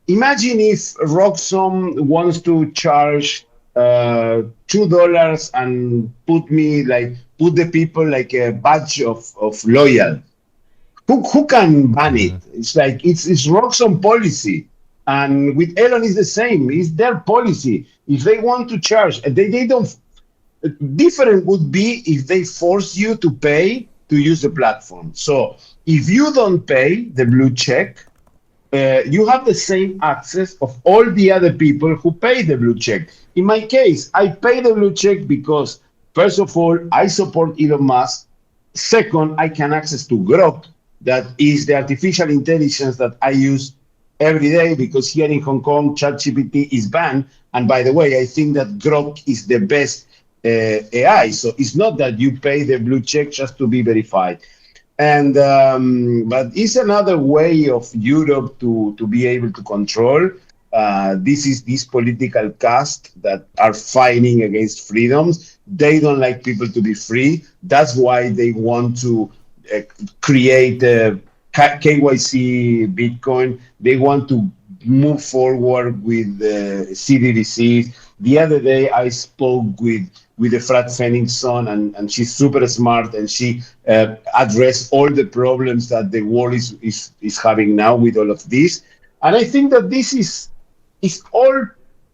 imagine if Roxom wants to charge $2 and put the people like a badge of loyal. Who can ban it? It's like it's Roxom policy. And with Elon is the same. It's their policy. If they want to charge, they don't. Different would be if they force you to pay to use the platform. So if you don't pay the blue check, you have the same access of all the other people who pay the blue check. In my case, I pay the blue check because, first of all, I support Elon Musk. Second, I can access to Grok, that is the artificial intelligence that I use every day, because here in Hong Kong, ChatGPT is banned. And by the way, I think that Grok is the best AI. So it's not that you pay the blue check just to be verified. And but it's another way of Europe to be able to control. This political caste that are fighting against freedoms. They don't like people to be free. That's why they want to create KYC Bitcoin. They want to move forward with CBDCs. The other day, I spoke with Efrat Fenningson, and she's super smart, and she addressed all the problems that the world is having now with all of this. And I think that this is all,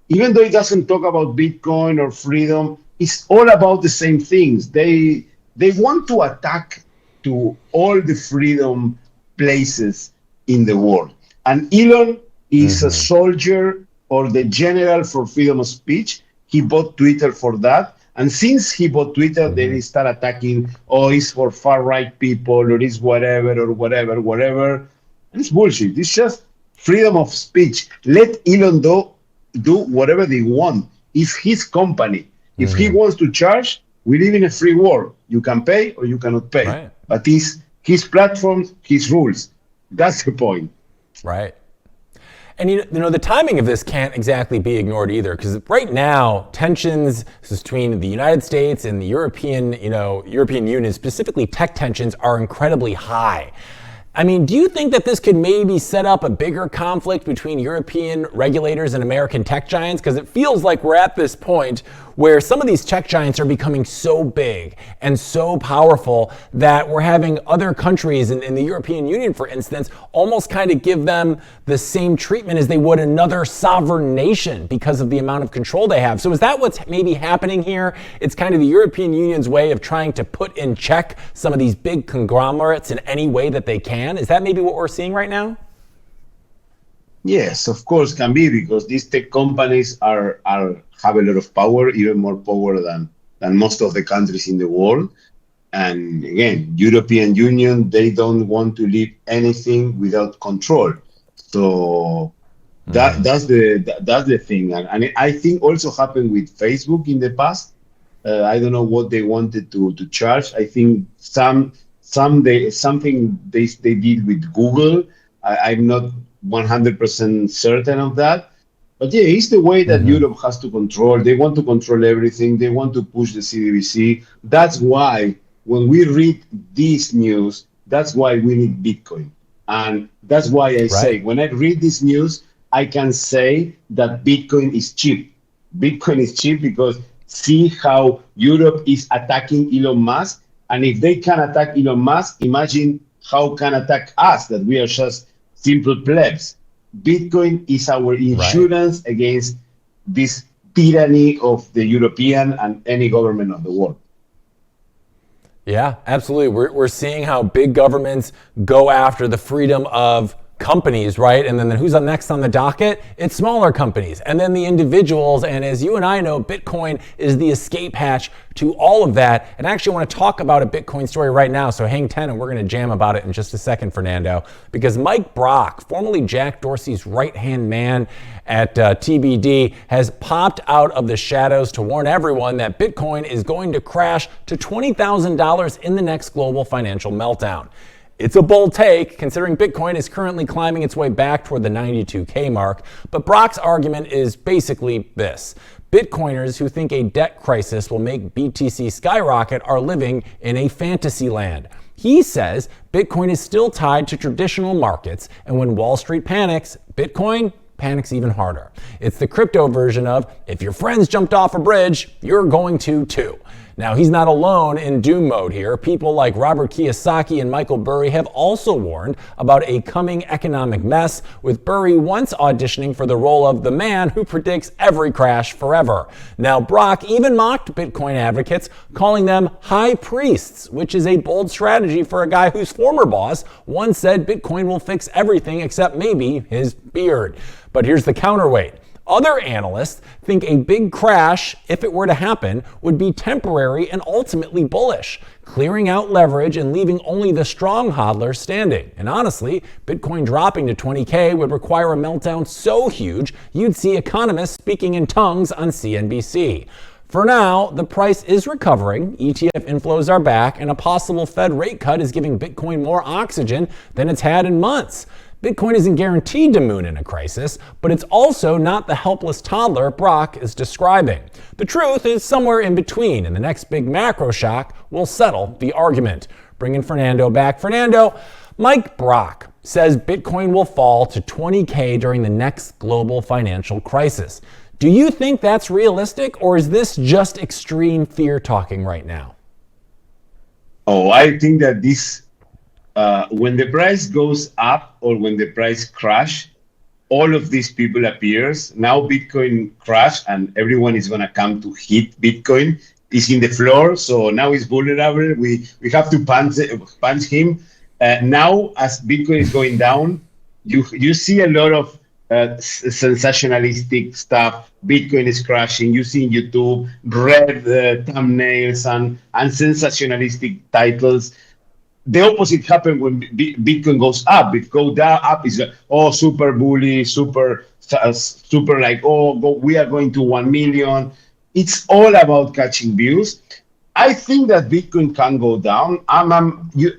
even though it doesn't talk about Bitcoin or freedom, it's all about the same things. They want to attack to all the freedom places in the world. And Elon is a soldier or the general for freedom of speech. He bought Twitter for that. And since he bought Twitter, they start attacking, it's for far-right people, or it's whatever. And it's bullshit. It's just freedom of speech. Let Elon do whatever they want. It's his company. If he wants to charge, we live in a free world. You can pay or you cannot pay. Right. But it's his platform, his rules. That's the point. Right. And the timing of this can't exactly be ignored either, because right now tensions between the United States and the European Union, specifically tech tensions, are incredibly high. I mean, do you think that this could maybe set up a bigger conflict between European regulators and American tech giants? Because it feels like we're at this point where some of these tech giants are becoming so big and so powerful that we're having other countries in the European Union, for instance, almost kind of give them the same treatment as they would another sovereign nation because of the amount of control they have. So is that what's maybe happening here? It's kind of the European Union's way of trying to put in check some of these big conglomerates in any way that they can. Is that maybe what we're seeing right now? Yes, of course, can be, because these tech companies have a lot of power, even more power than most of the countries in the world. And again, European Union, they don't want to leave anything without control. So That's the thing, and I think also happened with Facebook in the past. I don't know what they wanted to charge. I think something they did with Google. I'm not 100% certain of that. But yeah, it's the way that Europe has to control. They want to control everything. They want to push the CBDC. That's why when we read this news, that's why we need Bitcoin. And that's why I say, when I read this news, I can say that Bitcoin is cheap. Bitcoin is cheap because see how Europe is attacking Elon Musk. And if they can attack Elon Musk, imagine how can attack us, that we are just simple plebs. Bitcoin is our insurance against this tyranny of the European and any government of the world. Yeah, absolutely. We're seeing how big governments go after the freedom of companies, right? And then who's up next on the docket? It's smaller companies and then the individuals. And as you and I know, Bitcoin is the escape hatch to all of that. And I actually want to talk about a Bitcoin story right now. So hang 10 and we're going to jam about it in just a second, Fernando, because Mike Brock, formerly Jack Dorsey's right-hand man at TBD, has popped out of the shadows to warn everyone that Bitcoin is going to crash to $20,000 in the next global financial meltdown. It's a bold take, considering Bitcoin is currently climbing its way back toward the 92K mark. But Brock's argument is basically this. Bitcoiners who think a debt crisis will make BTC skyrocket are living in a fantasy land. He says Bitcoin is still tied to traditional markets, and when Wall Street panics, Bitcoin panics even harder. It's the crypto version of, if your friends jumped off a bridge, you're going to too. Now, he's not alone in doom mode here. People like Robert Kiyosaki and Michael Burry have also warned about a coming economic mess, with Burry once auditioning for the role of the man who predicts every crash forever. Now, Brock even mocked Bitcoin advocates, calling them high priests, which is a bold strategy for a guy whose former boss once said Bitcoin will fix everything except maybe his beard. But here's the counterweight. Other analysts think a big crash, if it were to happen, would be temporary and ultimately bullish, clearing out leverage and leaving only the strong hodlers standing. And honestly, Bitcoin dropping to 20K would require a meltdown so huge, you'd see economists speaking in tongues on CNBC. For now, the price is recovering, ETF inflows are back, and a possible Fed rate cut is giving Bitcoin more oxygen than it's had in months. Bitcoin isn't guaranteed to moon in a crisis, but it's also not the helpless toddler Brock is describing. The truth is somewhere in between, and the next big macro shock will settle the argument. Bringing Fernando back. Fernando, Mike Brock says Bitcoin will fall to 20K during the next global financial crisis. Do you think that's realistic, or is this just extreme fear talking right now? Oh, I think that this when the price goes up or when the price crash, all of these people appears. Now Bitcoin crash and everyone is gonna come to hit Bitcoin. Is in the floor, so now he's vulnerable. We have to punch him. Now as Bitcoin is going down, you see a lot of sensationalistic stuff. Bitcoin is crashing. You see in YouTube red thumbnails and sensationalistic titles. The opposite happened when Bitcoin goes up. It goes down, up is super bully, super like, we are going to 1 million. It's all about catching views. I think that Bitcoin can go down.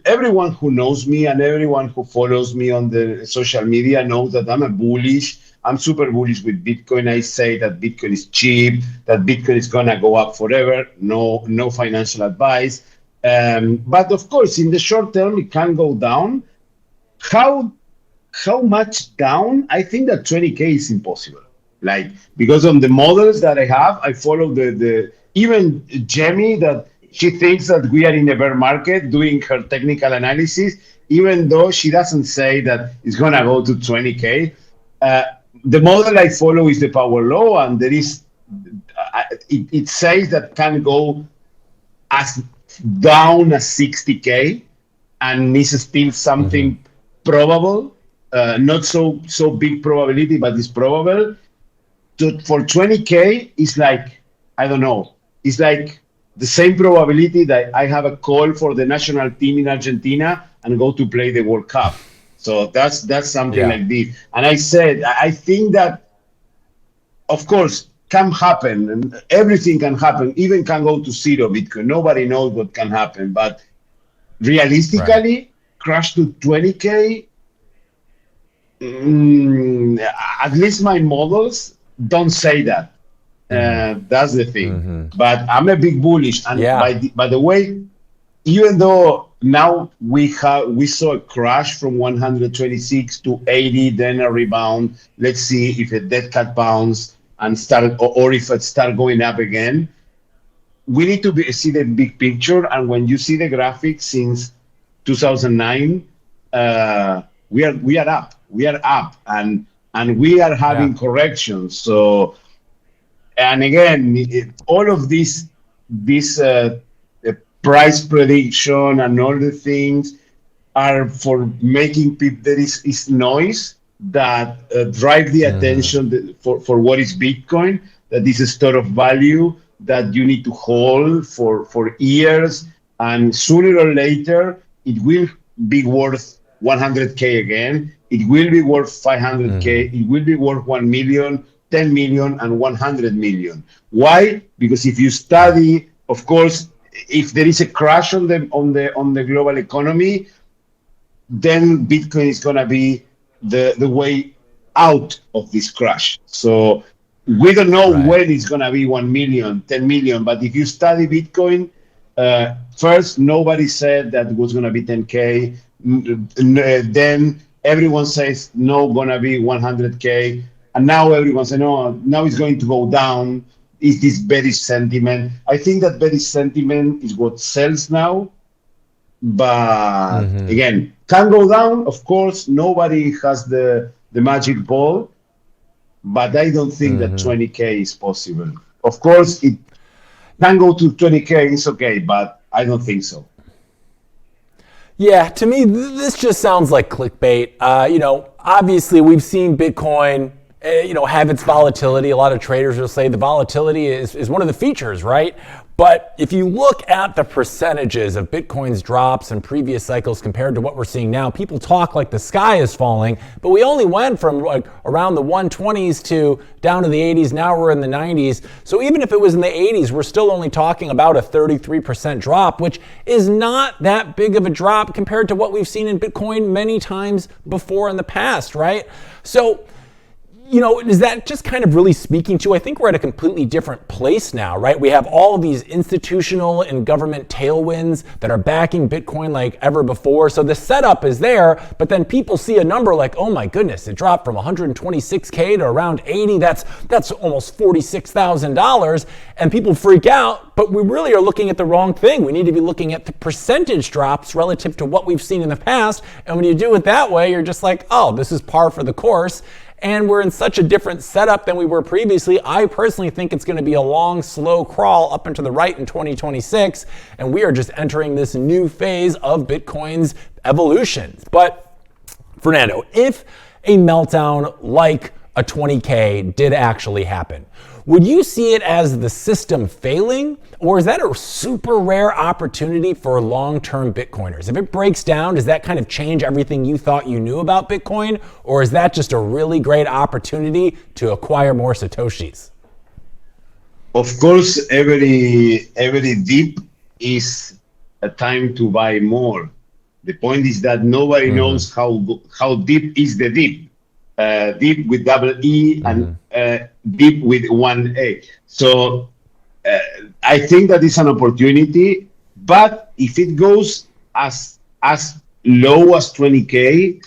Everyone who knows me and everyone who follows me on the social media knows that I'm super bullish with Bitcoin. I say that Bitcoin is cheap, that Bitcoin is gonna go up forever. No financial advice. But of course, in the short term, it can go down. How much down? I think that 20K is impossible. Like, because on the models that I have, I follow the even Jamie, that she thinks that we are in a bear market, doing her technical analysis, even though she doesn't say that it's gonna go to 20K. The model I follow is the power law, and there is it says that can go as down as 60K, and is still something probable, not so big probability, but it's probable. For 20K, it's like, I don't know, it's like the same probability that I have a call for the national team in Argentina and go to play the World Cup. So that's something Yeah. like this. And I said, I think that, of course, can happen, and everything can happen. Even can go to zero Bitcoin. Nobody knows what can happen, but Right. realistically, crash to 20K. At least my models don't say that. That's the thing. But I'm a big bullish, and Yeah. by the way, even though now we saw a crash from 126 to 80, then a rebound. Let's see if a dead cat bounce and start, or if it start going up again. We need to see the big picture, and when you see the graphics since 2009, we are up, and we are Yeah. having corrections. So, and again, all of this price prediction and all the things are for making people, there is noise that drive the attention for what is Bitcoin, that is a store of value that you need to hold for years, and sooner or later it will be worth 100K again, it will be worth 500K, it will be worth 1 million, 10 million, and 100 million. Why? Because if you study, of course, if there is a crash on the global economy, then Bitcoin is gonna be the way out of this crash. So we don't know Right. when it's gonna be 1 million, 10 million, but if you study Bitcoin, first nobody said that it was gonna be 10K. Then everyone says no, gonna be 100K, and now everyone says no, now it's going to go down. Is this bearish sentiment? I think that bearish sentiment is what sells now, but again, can go down. Of course, nobody has the magic ball, but I don't think that 20K is possible. Of course, it can go to 20K. It's okay, but I don't think so. Yeah, to me, this just sounds like clickbait. Obviously, we've seen Bitcoin, have its volatility. A lot of traders will say the volatility is one of the features, right? But if you look at the percentages of Bitcoin's drops in previous cycles compared to what we're seeing now, people talk like the sky is falling, but we only went from like around the 120s to down to the 80s. Now we're in the 90s. So even if it was in the 80s, we're still only talking about a 33% drop, which is not that big of a drop compared to what we've seen in Bitcoin many times before in the past, right? So, is that just kind of really speaking to, I think we're at a completely different place now, right? We have all of these institutional and government tailwinds that are backing Bitcoin like ever before. So the setup is there, but then people see a number like, oh my goodness, it dropped from 126K to around 80. That's almost $46,000. And people freak out, but we really are looking at the wrong thing. We need to be looking at the percentage drops relative to what we've seen in the past. And when you do it that way, you're just like, oh, this is par for the course. And we're in such a different setup than we were previously. I personally think it's going to be a long, slow crawl up and to the right in 2026. And we are just entering this new phase of Bitcoin's evolution. But Fernando, if a meltdown like a 20K did actually happen, would you see it as the system failing, or is that a super rare opportunity for long-term Bitcoiners? If it breaks down, does that kind of change everything you thought you knew about Bitcoin, or is that just a really great opportunity to acquire more Satoshis? Of course, every dip is a time to buy more. The point is that nobody knows how deep is the dip. Deep with double E and deep with one A. So I think that is an opportunity, but if it goes as low as 20K,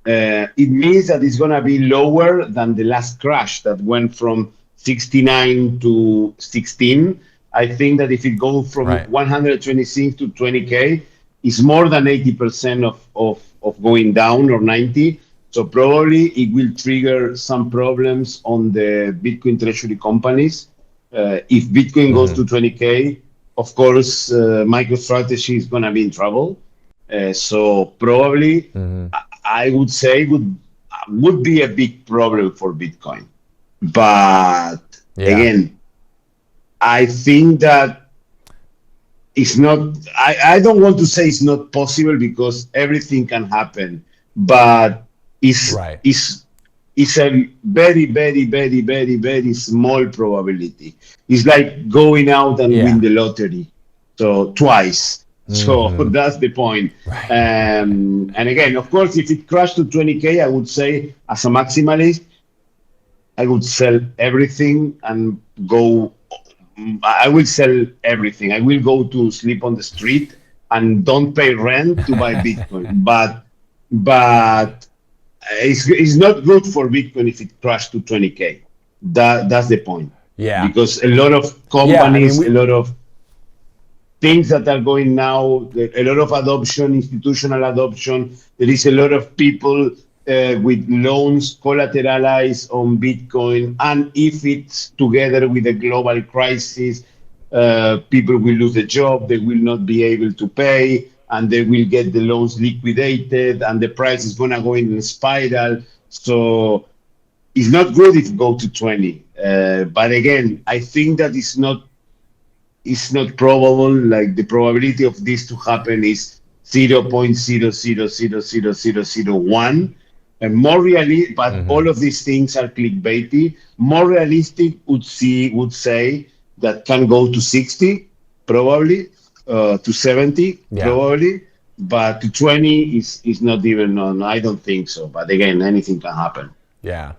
it means that it's gonna be lower than the last crash that went from 69 to 16. I think that if it goes from 126 to 20K, it's more than 80% of going down, or 90. So probably it will trigger some problems on the Bitcoin treasury companies. If Bitcoin goes to 20K, of course, MicroStrategy is going to be in trouble. So probably I would say would be a big problem for Bitcoin. But again, I think that it's not, I don't want to say it's not possible, because everything can happen. but it's Right. it's it's a very, very, very, very, very small probability. It's like going out and win Yeah. the lottery, so twice. So that's the point. Right. And again, of course, if it crashed to 20K, I would say as a maximalist, I would sell everything and go. I will sell everything. I will go to sleep on the street and don't pay rent to buy Bitcoin. But it's not good for Bitcoin if it crashed to 20K. That's the point. Yeah. Because a lot of Yeah. I mean, companies, a lot of things that are going now, a lot of adoption, institutional adoption. There is a lot of people with loans collateralized on Bitcoin. And if it's together with a global crisis, people will lose a job, they will not be able to pay, and they will get the loans liquidated, and the price is going to go in a spiral. So it's not good if it go to 20. But again, I think that it's not probable. Like the probability of this to happen is 0.0000001. And more realistic, but all of these things are clickbaity. More realistic would say that can go to 60, probably, to 70, Yeah. probably, but to 20 is not even known. I don't think so. But again, anything can happen. Yeah.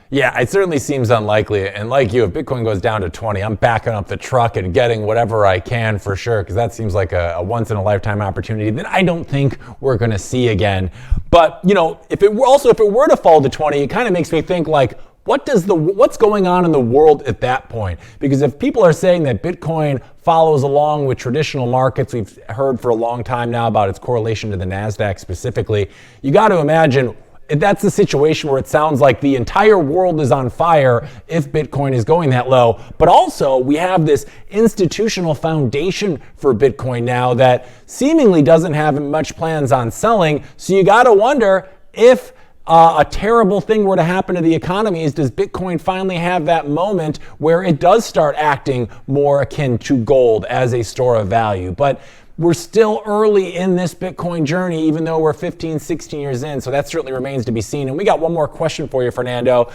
Yeah, it certainly seems unlikely. And like you, if Bitcoin goes down to 20, I'm backing up the truck and getting whatever I can for sure, because that seems like a once in a lifetime opportunity that I don't think we're going to see again. But, you know, if it were to fall to 20, it kind of makes me think like, what's going on in the world at that point? Because if people are saying that Bitcoin follows along with traditional markets, we've heard for a long time now about its correlation to the NASDAQ specifically, you got to imagine that's the situation where it sounds like the entire world is on fire if Bitcoin is going that low. But also, we have this institutional foundation for Bitcoin now that seemingly doesn't have much plans on selling. So you got to wonder if a terrible thing were to happen to the economies, does Bitcoin finally have that moment where it does start acting more akin to gold as a store of value? But we're still early in this Bitcoin journey, even though we're 15, 16 years in. So that certainly remains to be seen. And we got one more question for you, Fernando.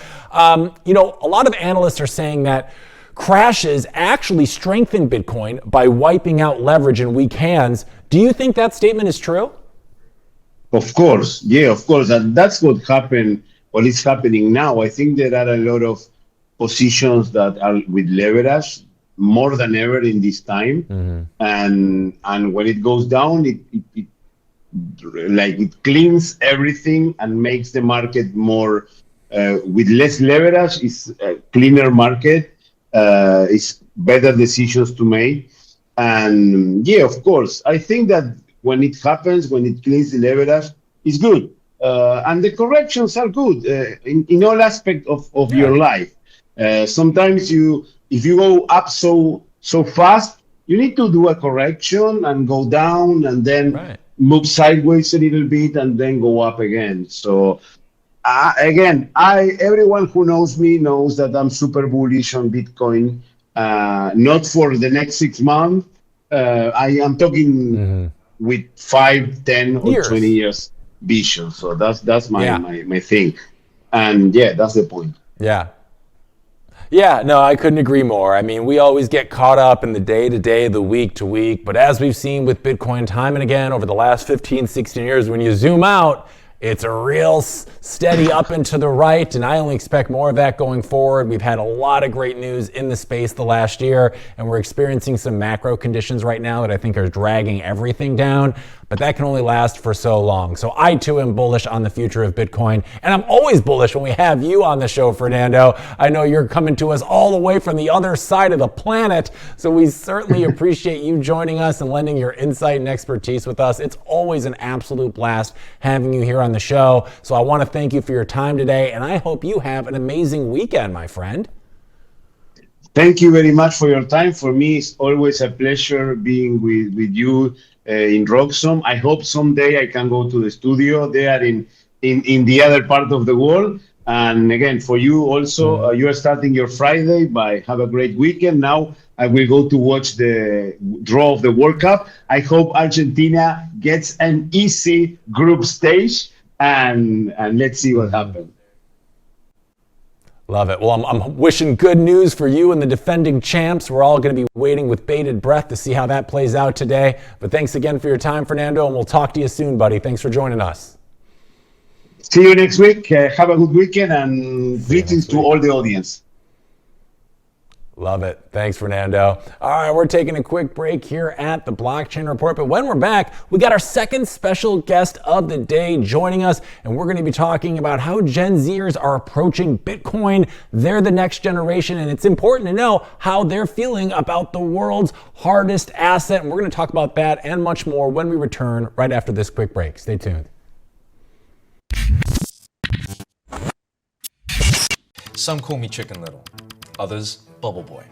You know, a lot of analysts are saying that crashes actually strengthen Bitcoin by wiping out leverage in weak hands. Do you think that statement is true? Of course. Yeah, of course. And that's what happened, what is happening now. I think there are a lot of positions that are with leverage more than ever in this time. And when it goes down, it cleans everything and makes the market more with less leverage. It's a cleaner market. It's better decisions to make. And yeah, of course, I think that when it happens, when it cleans the leverage, it's good. And the corrections are good in all aspects of your life. Sometimes if you go up so fast, you need to do a correction and go down and then move sideways a little bit and then go up again. So again, everyone who knows me knows that I'm super bullish on Bitcoin. Not for the next 6 months. I am talking with 5, 10, or 20 years vision. So that's my thing. And yeah, that's the point. Yeah. Yeah, no, I couldn't agree more. I mean, we always get caught up in the day-to-day, the week-to-week, but as we've seen with Bitcoin time and again over the last 15, 16 years, when you zoom out, it's a real steady up and to the right, and I only expect more of that going forward. We've had a lot of great news in the space the last year, and we're experiencing some macro conditions right now that I think are dragging everything down, but that can only last for so long. So I too am bullish on the future of Bitcoin, and I'm always bullish when we have you on the show, Fernando. I know you're coming to us all the way from the other side of the planet, so we certainly appreciate you joining us and lending your insight and expertise with us. It's always an absolute blast having you here on the show. So I want to thank you for your time today, and I hope you have an amazing weekend, my friend. Thank you very much for your time. For me, it's always a pleasure being with you in Roxom. I hope someday I can go to the studio there in the other part of the world. And again, for you also, you are starting your Friday. Have a great weekend. Now I will go to watch the draw of the World Cup. I hope Argentina gets an easy group stage and let's see what happens. Love it. Well, I'm wishing good news for you and the defending champs. We're all going to be waiting with bated breath to see how that plays out today. But thanks again for your time, Fernando, and we'll talk to you soon, buddy. Thanks for joining us. See you next week. Have a good weekend, and greetings to all the audience. Love it. Thanks, Fernando. All right, we're taking a quick break here at the Blockchain Report. But when we're back, we got our second special guest of the day joining us, and we're going to be talking about how Gen Zers are approaching Bitcoin. They're the next generation, and it's important to know how they're feeling about the world's hardest asset. And we're going to talk about that and much more when we return right after this quick break. Stay tuned. Some call me Chicken Little, others Bubble Boy.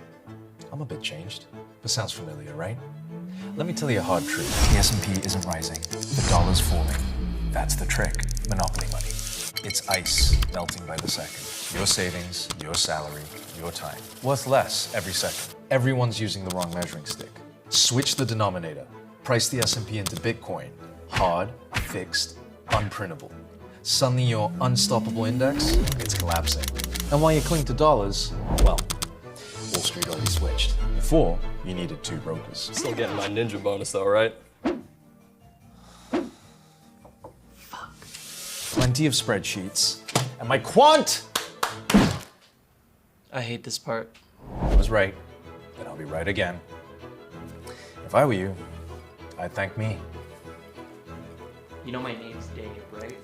I'm a bit changed, but sounds familiar, right? Let me tell you a hard truth. The S&P isn't rising, the dollar's falling. That's the trick, monopoly money. It's ice melting by the second. Your savings, your salary, your time. Worth less every second. Everyone's using the wrong measuring stick. Switch the denominator. Price the S&P into Bitcoin. Hard, fixed, unprintable. Suddenly your unstoppable index, it's collapsing. And while you cling to dollars, well, Wall Street already switched. Before, you needed 2 brokers. Still getting my ninja bonus though, right? Fuck. Plenty of spreadsheets. And my quant! I hate this part. I was right, and I'll be right again. If I were you, I'd thank me. You know my name's Dave, right?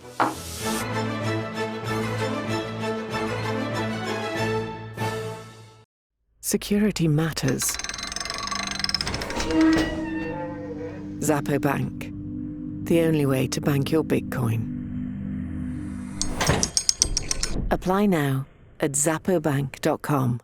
Security matters. Zappo Bank, the only way to bank your Bitcoin. Apply now at zappobank.com.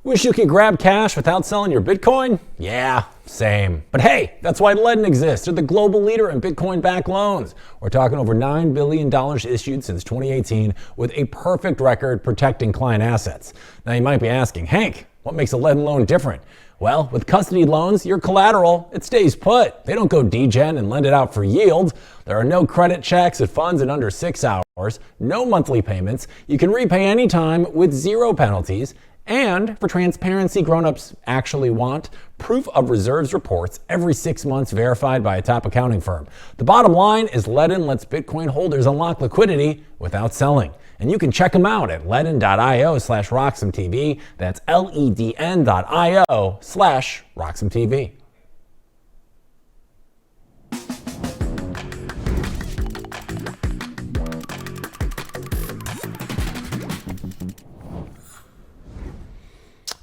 Wish you could grab cash without selling your Bitcoin? Yeah, same. But hey, that's why Ledden exists. They're the global leader in Bitcoin-backed loans. We're talking over $9 billion issued since 2018 with a perfect record protecting client assets. Now you might be asking, Hank, what makes a Ledden loan different? Well, with custody loans, your collateral, it stays put. They don't go degen and lend it out for yield. There are no credit checks. It funds in under 6 hours, no monthly payments. You can repay anytime with 0 penalties. And for transparency, grown-ups actually want proof of reserves reports every 6 months verified by a top accounting firm. The bottom line is Ledden lets Bitcoin holders unlock liquidity without selling. And you can check them out at ledden.io/RoxomTV. That's LEDN.io/RoxomTV.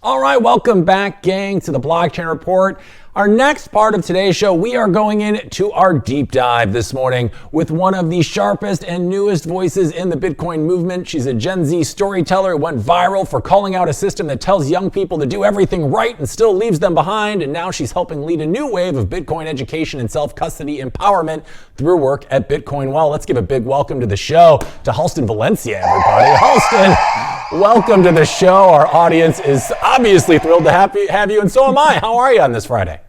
All right, welcome back, gang, to the Blockchain Report. Our next part of today's show, we are going into our deep dive this morning with one of the sharpest and newest voices in the Bitcoin movement. She's a Gen Z storyteller, went viral for calling out a system that tells young people to do everything right and still leaves them behind. And now she's helping lead a new wave of Bitcoin education and self-custody empowerment through her work at Bitcoin Well. Let's give a big welcome to the show to Halston Valencia, everybody. Halston, welcome to the show. Our audience is obviously thrilled to have you, and so am I. How are you on this Friday?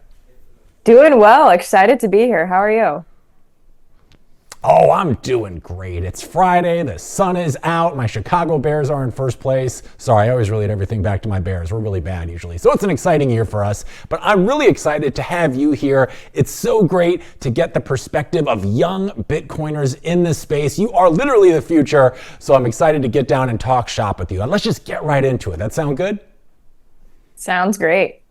Doing well. Excited to be here. How are you? Oh, I'm doing great. It's Friday. The sun is out. My Chicago Bears are in first place. Sorry, I always relate everything back to my Bears. We're really bad usually. So it's an exciting year for us. But I'm really excited to have you here. It's so great to get the perspective of young Bitcoiners in this space. You are literally the future. So I'm excited to get down and talk shop with you. And let's just get right into it. That sound good? Sounds great.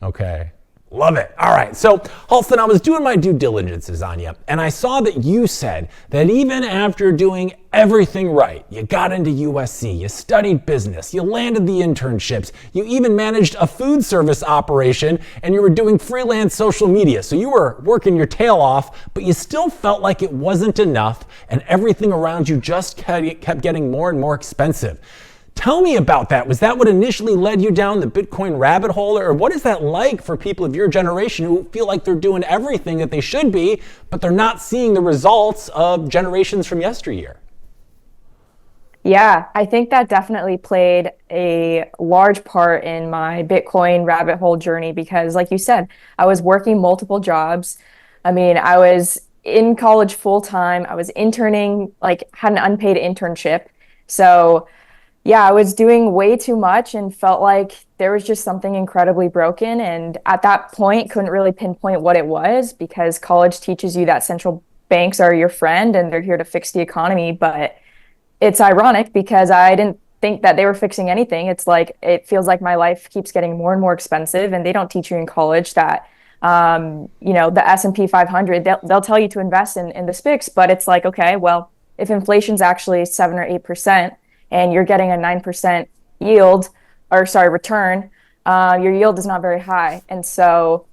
Okay. Love it. All right. So, Halston, I was doing my due diligences on you, and I saw that you said that even after doing everything right, you got into USC, you studied business, you landed the internships, you even managed a food service operation, and you were doing freelance social media. So you were working your tail off, but you still felt like it wasn't enough, and everything around you just kept getting more and more expensive. Tell me about that. Was that what initially led you down the Bitcoin rabbit hole? Or what is that like for people of your generation who feel like they're doing everything that they should be, but they're not seeing the results of generations from yesteryear? Yeah, I think that definitely played a large part in my Bitcoin rabbit hole journey because, like you said, I was working multiple jobs. I mean, I was in college full time. I was interning, like had an unpaid internship. So yeah, I was doing way too much and felt like there was just something incredibly broken. And at that point, couldn't really pinpoint what it was because college teaches you that central banks are your friend and they're here to fix the economy. But it's ironic because I didn't think that they were fixing anything. It's like it feels like my life keeps getting more and more expensive, and they don't teach you in college that the S&P 500, they'll tell you to invest in the SPICs, but it's like, okay, well, if inflation's actually 7 or 8% and you're getting a 9% yield, or sorry, return, your yield is not very high. And so,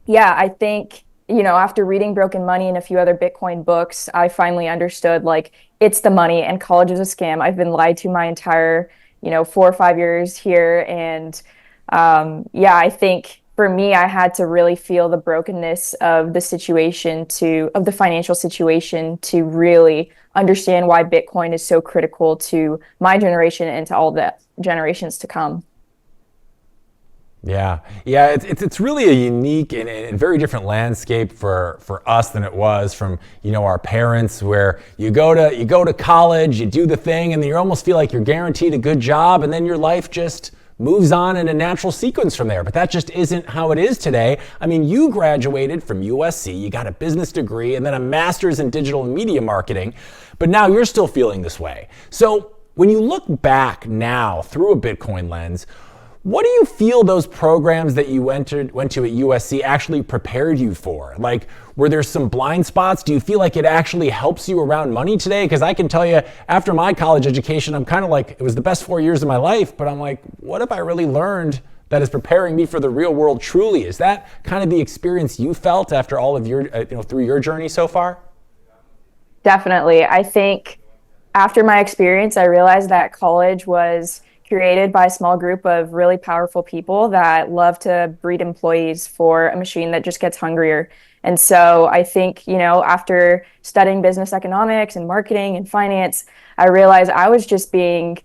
yeah, I think, after reading Broken Money and a few other Bitcoin books, I finally understood like it's the money and college is a scam. I've been lied to my entire, 4 or 5 years here. And I think for me, I had to really feel the brokenness of the situation of the financial situation to really understand why Bitcoin is so critical to my generation and to all the generations to come. Yeah, it's really a unique and very different landscape for us than it was from our parents, where you go to college, you do the thing, and then you almost feel like you're guaranteed a good job, and then your life just moves on in a natural sequence from there. But that just isn't how it is today. I mean, you graduated from USC, you got a business degree, and then a master's in digital and media marketing, but now you're still feeling this way. So when you look back now through a Bitcoin lens, what do you feel those programs that you went to at USC actually prepared you for? Like, were there some blind spots? Do you feel like it actually helps you around money today? Because I can tell you, after my college education, I'm kind of like, it was the best 4 years of my life, but I'm like, what have I really learned that is preparing me for the real world truly? Is that kind of the experience you felt after all of your, through your journey so far? Definitely. I think after my experience, I realized that college was created by a small group of really powerful people that love to breed employees for a machine that just gets hungrier. And so I think, after studying business economics and marketing and finance, I realized I was just being,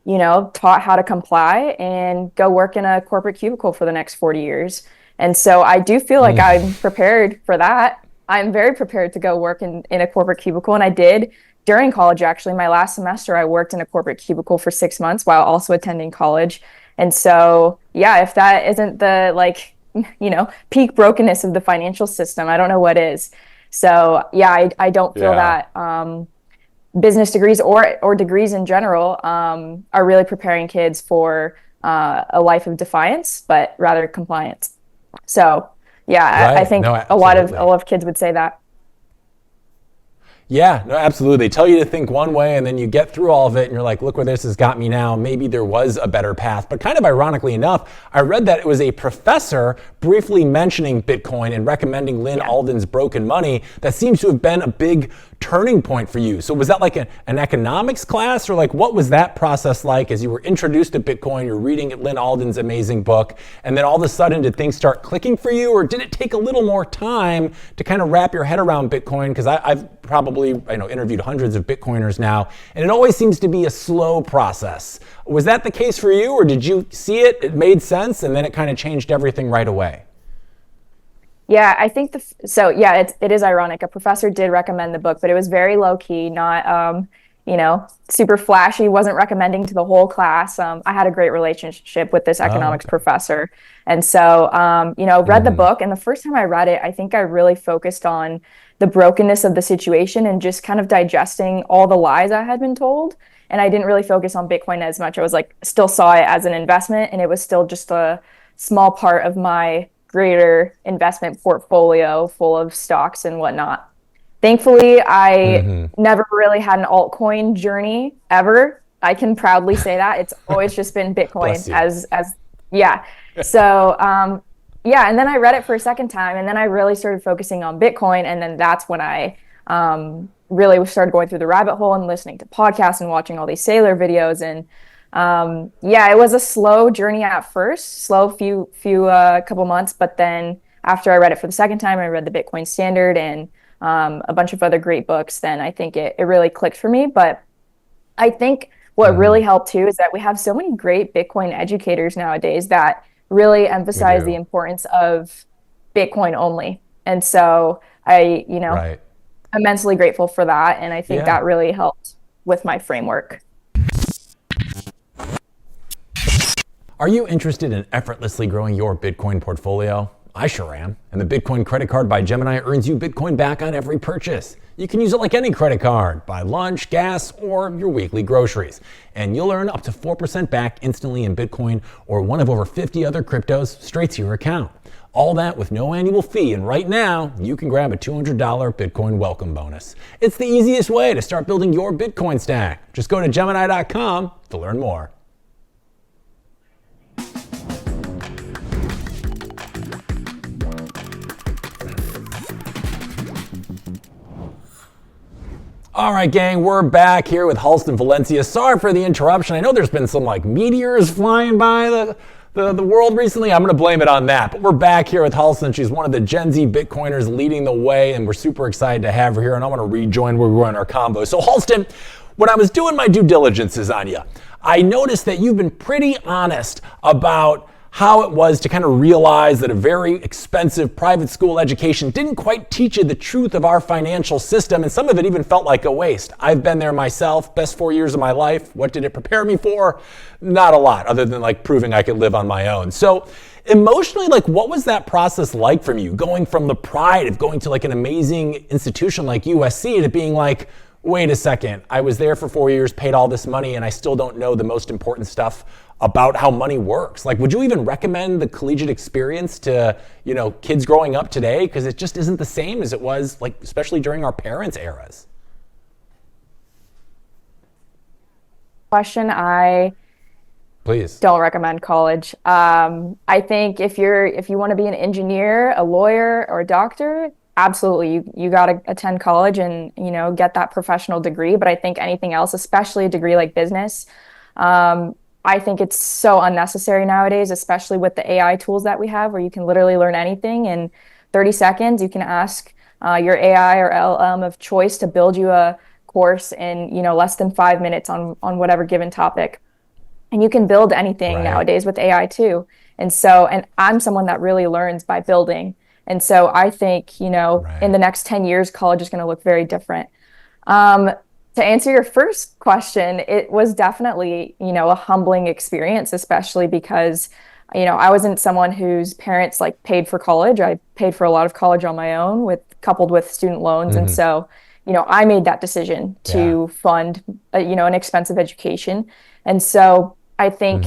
taught how to comply and go work in a corporate cubicle for the next 40 years. And so I do feel like I'm prepared for that. I'm very prepared to go work in a corporate cubicle. And I did. During college, actually, my last semester, I worked in a corporate cubicle for 6 months while also attending college. And so, yeah, if that isn't the peak brokenness of the financial system, I don't know what is. So, yeah, I don't feel that business degrees or degrees in general are really preparing kids for a life of defiance, but rather compliance. So, yeah, right. I think a lot of kids would say that. Yeah, no, absolutely. They tell you to think one way, and then you get through all of it and you're like, look where this has got me now. Maybe there was a better path. But kind of ironically enough, I read that it was a professor briefly mentioning Bitcoin and recommending Lynn Alden's Broken Money that seems to have been a big turning point for you. So was that like an economics class, or like what was that process like as you were introduced to Bitcoin, you're reading Lynn Alden's amazing book, and then all of a sudden did things start clicking for you, or did it take a little more time to kind of wrap your head around Bitcoin? Because I've probably interviewed hundreds of Bitcoiners now, and it always seems to be a slow process. Was that the case for you, or did you see it made sense, and then it kind of changed everything right away? Yeah, I think it is ironic. A professor did recommend the book, but it was very low key, not super flashy. Wasn't recommending to the whole class. I had a great relationship with this economics professor, and so read the book. And the first time I read it, I think I really focused on the brokenness of the situation and just kind of digesting all the lies I had been told. And I didn't really focus on Bitcoin as much. I was like, still saw it as an investment, and it was still just a small part of my greater investment portfolio full of stocks and whatnot. Thankfully, I never really had an altcoin journey ever. I can proudly say that. It's always just been Bitcoin So, and then I read it for a second time, and then I really started focusing on Bitcoin. And then that's when I really started going through the rabbit hole and listening to podcasts and watching all these Sailor videos. And it was a slow journey at first, few couple months, but then after I read it for the second time, I read the Bitcoin Standard and a bunch of other great books, then I think it really clicked for me. But I think what really helped too is that we have so many great Bitcoin educators nowadays that really emphasize the importance of Bitcoin only. And so I, Right. immensely grateful for that. And I think Yeah. that really helped with my framework. Are you interested in effortlessly growing your Bitcoin portfolio? I sure am. And the Bitcoin credit card by Gemini earns you Bitcoin back on every purchase. You can use it like any credit card, buy lunch, gas, or your weekly groceries. And you'll earn up to 4% back instantly in Bitcoin or one of over 50 other cryptos straight to your account. All that with no annual fee. And right now, you can grab a $200 Bitcoin welcome bonus. It's the easiest way to start building your Bitcoin stack. Just go to Gemini.com to learn more. All right, gang, we're back here with Halston Valencia. Sorry for the interruption. I know there's been some meteors flying by the world recently. I'm going to blame it on that. But we're back here with Halston. She's one of the Gen Z Bitcoiners leading the way, and we're super excited to have her here. And I want to rejoin where we were in our convo. So, Halston, when I was doing my due diligences on you, I noticed that you've been pretty honest about how it was to kind of realize that a very expensive private school education didn't quite teach you the truth of our financial system, and some of it even felt like a waste. I've been there myself, best 4 years of my life. What did it prepare me for? Not a lot, other than proving I could live on my own. So emotionally, what was that process like from you, going from the pride of going to an amazing institution like USC to being wait a second, I was there for 4 years, paid all this money, and I still don't know the most important stuff about how money works? Would you even recommend the collegiate experience to, kids growing up today? Because it just isn't the same as it was, especially during our parents' eras. Question, I Please. don't recommend college. I think if you want to be an engineer, a lawyer, or a doctor, absolutely, you got to attend college and, get that professional degree. But I think anything else, especially a degree like business, I think it's so unnecessary nowadays, especially with the AI tools that we have, where you can literally learn anything in 30 seconds. You can ask your AI or LLM of choice to build you a course in less than 5 minutes on whatever given topic, and you can build anything nowadays with AI too. And I'm someone that really learns by building. And so I think in the next 10 years, college is going to look very different. To answer your first question, it was definitely, a humbling experience, especially because, I wasn't someone whose parents paid for college. I paid for a lot of college on my own coupled with student loans. And so, I made that decision to fund, an expensive education. And so I think,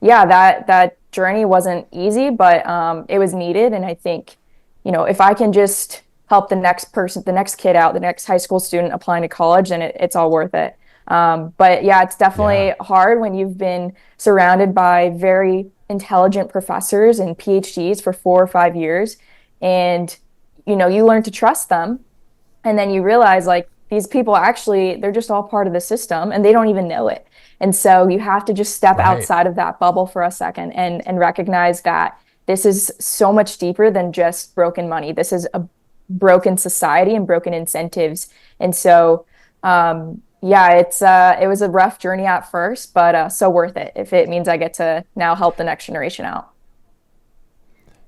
that journey wasn't easy, but it was needed. And I think, if I can just help the next person, the next kid out, the next high school student applying to college, then it's all worth it. But yeah, it's definitely hard when you've been surrounded by very intelligent professors and PhDs for 4 or 5 years, and you learn to trust them, and then you realize these people actually, they're just all part of the system and they don't even know it. And so you have to just step outside of that bubble for a second and recognize that this is so much deeper than just broken money. This is a broken society and broken incentives. And so, it was a rough journey at first, but so worth it if it means I get to now help the next generation out.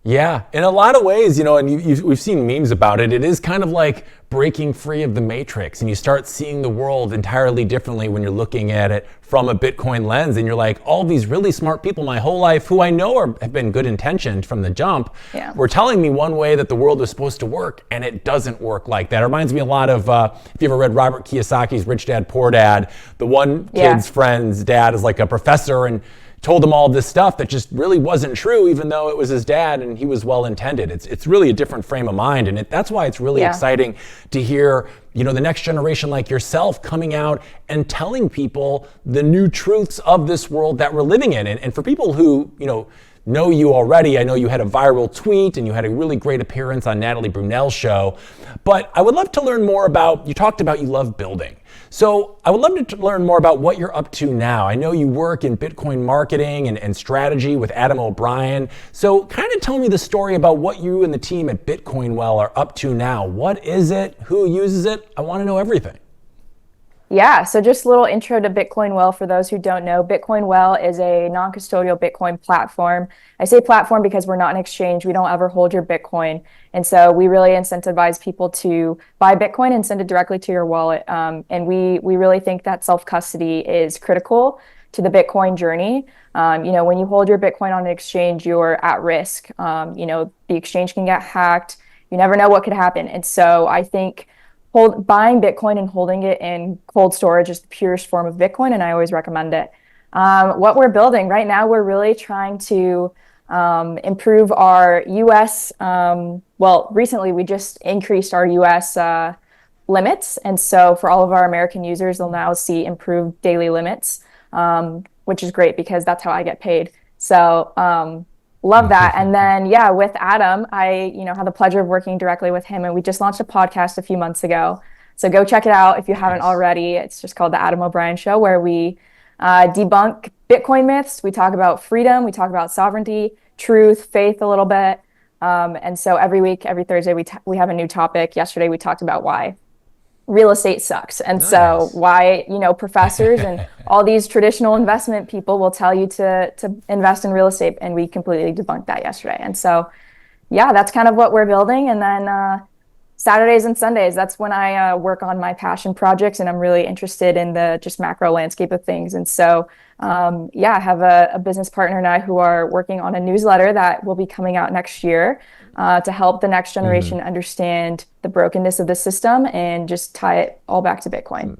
Yeah, in a lot of ways, and we've seen memes about it. It is kind of like breaking free of the matrix, and you start seeing the world entirely differently when you're looking at it from a Bitcoin lens. And you're all these really smart people my whole life who I know have been good intentioned from the jump were telling me one way that the world was supposed to work, and it doesn't work like that. It reminds me a lot of, if you ever read Robert Kiyosaki's Rich Dad, Poor Dad, the one kid's friend's dad is a professor and told him all this stuff that just really wasn't true, even though it was his dad and he was well-intended. It's really a different frame of mind, and that's why it's really exciting to hear, the next generation like yourself coming out and telling people the new truths of this world that we're living in. And for people who, know you already, I know you had a viral tweet and you had a really great appearance on Natalie Brunell's show, but I would love to learn more about, you talked about you love building. So I would love to learn more about what you're up to now. I know you work in Bitcoin marketing and strategy with Adam O'Brien. So kind of tell me the story about what you and the team at Bitcoin Well are up to now. What is it? Who uses it? I want to know everything. Yeah, so just a little intro to Bitcoin Well for those who don't know. Bitcoin Well is a non-custodial Bitcoin platform. I say platform because we're not an exchange. We don't ever hold your Bitcoin. And so we really incentivize people to buy Bitcoin and send it directly to your wallet. And we really think that self-custody is critical to the Bitcoin journey. When you hold your Bitcoin on an exchange, you're at risk. The exchange can get hacked. You never know what could happen. And so I think buying Bitcoin and holding it in cold storage is the purest form of Bitcoin, and I always recommend it. What we're building right now, we're really trying to improve our US. Recently we just increased our US limits, and so for all of our American users, they'll now see improved daily limits, which is great because that's how I get paid. So love that. And then, yeah, with Adam, I, had the pleasure of working directly with him, and we just launched a podcast a few months ago. So go check it out if you haven't already. It's just called The Adam O'Brien Show, where we debunk Bitcoin myths. We talk about freedom. We talk about sovereignty, truth, faith a little bit. And so every week, every Thursday, we have a new topic. Yesterday, we talked about why real estate sucks. And so why, professors and all these traditional investment people will tell you to invest in real estate. And we completely debunked that yesterday. And so, yeah, that's kind of what we're building. And then Saturdays and Sundays, that's when I work on my passion projects. And I'm really interested in the just macro landscape of things. And so, I have a business partner and I who are working on a newsletter that will be coming out next year to help the next generation understand the brokenness of the system and just tie it all back to Bitcoin.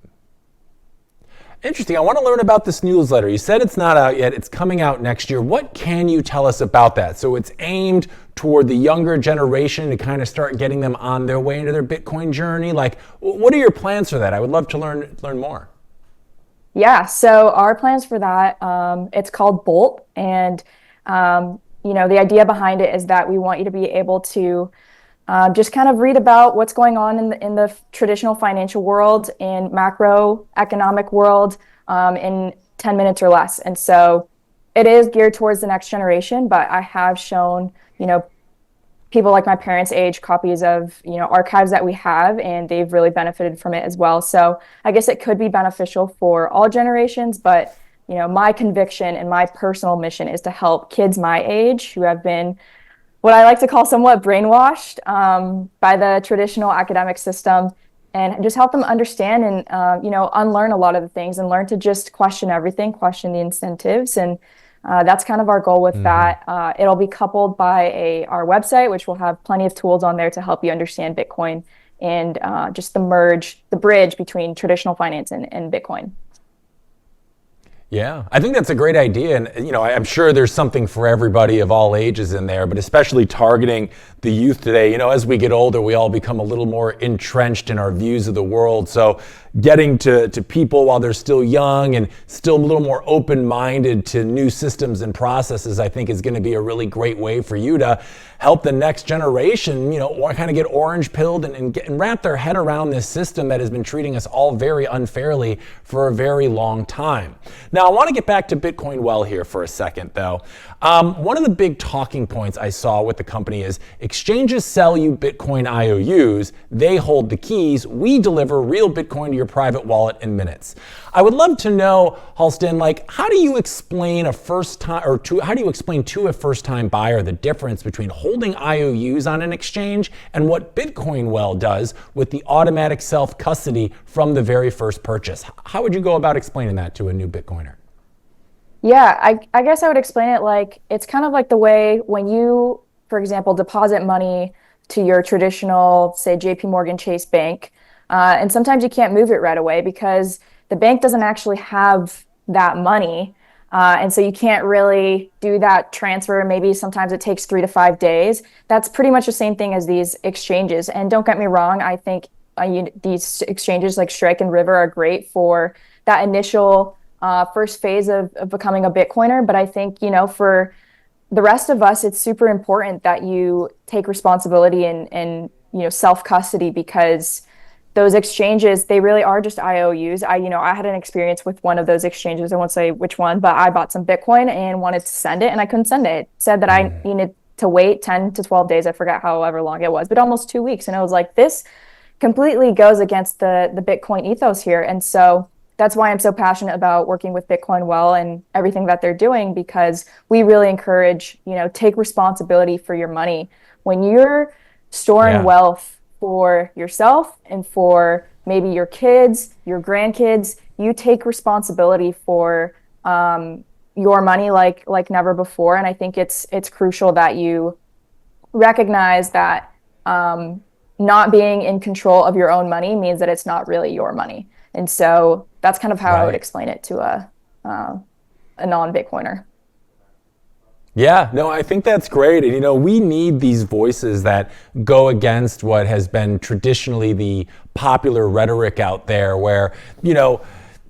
Interesting. I want to learn about this newsletter. You said it's not out yet. It's coming out next year. What can you tell us about that? So it's aimed toward the younger generation to kind of start getting them on their way into their Bitcoin journey. Like, what are your plans for that? I would love to learn more. Yeah, so our plans for that, it's called Bolt. And, the idea behind it is that we want you to be able to just kind of read about what's going on in the traditional financial world and macroeconomic world in 10 minutes or less. And so it is geared towards the next generation, but I have shown, people like my parents' age copies of, archives that we have, and they've really benefited from it as well. So I guess it could be beneficial for all generations, but, my conviction and my personal mission is to help kids my age who have been what I like to call somewhat brainwashed by the traditional academic system, and just help them understand and, unlearn a lot of the things and learn to just question everything, question the incentives. And that's kind of our goal with that. It'll be coupled by our website, which will have plenty of tools on there to help you understand Bitcoin and just the bridge between traditional finance and Bitcoin. Yeah, I think that's a great idea. And, I'm sure there's something for everybody of all ages in there, but especially targeting the youth today. As we get older, we all become a little more entrenched in our views of the world. So getting to people while they're still young and still a little more open-minded to new systems and processes, I think is going to be a really great way for you to help the next generation, kind of get orange-pilled and wrap their head around this system that has been treating us all very unfairly for a very long time. Now, I want to get back to Bitcoin Well here for a second, though. One of the big talking points I saw with the company is exchanges sell you Bitcoin IOUs, they hold the keys, we deliver real Bitcoin to your private wallet in minutes. I would love to know, Halston, how do you explain to a first-time buyer the difference between holding IOUs on an exchange and what Bitcoin Well does with the automatic self-custody from the very first purchase? How would you go about explaining that to a new Bitcoiner? Yeah, I guess I would explain it it's kind of like the way when you, for example, deposit money to your traditional, say, JP Morgan Chase Bank, and sometimes you can't move it right away because the bank doesn't actually have that money. And so you can't really do that transfer. Maybe sometimes it takes 3 to 5 days. That's pretty much the same thing as these exchanges. And don't get me wrong, I think these exchanges like Strike and River are great for that initial first phase of becoming a Bitcoiner. But I think, for the rest of us, it's super important that you take responsibility and self-custody, because those exchanges, they really are just IOUs. I had an experience with one of those exchanges. I won't say which one, but I bought some Bitcoin and wanted to send it, and I couldn't send it. It said that I needed to wait 10 to 12 days. I forgot however long it was, but almost 2 weeks. And I was like, this completely goes against the Bitcoin ethos here. And so that's why I'm so passionate about working with Bitcoin Well and everything that they're doing, because we really encourage, take responsibility for your money. When you're storing wealth for yourself and for maybe your kids, your grandkids, you take responsibility for your money like never before. And I think it's crucial that you recognize that not being in control of your own money means that it's not really your money. And so that's kind of how I would explain it to a non-Bitcoiner. Yeah, no, I think that's great. And, we need these voices that go against what has been traditionally the popular rhetoric out there where,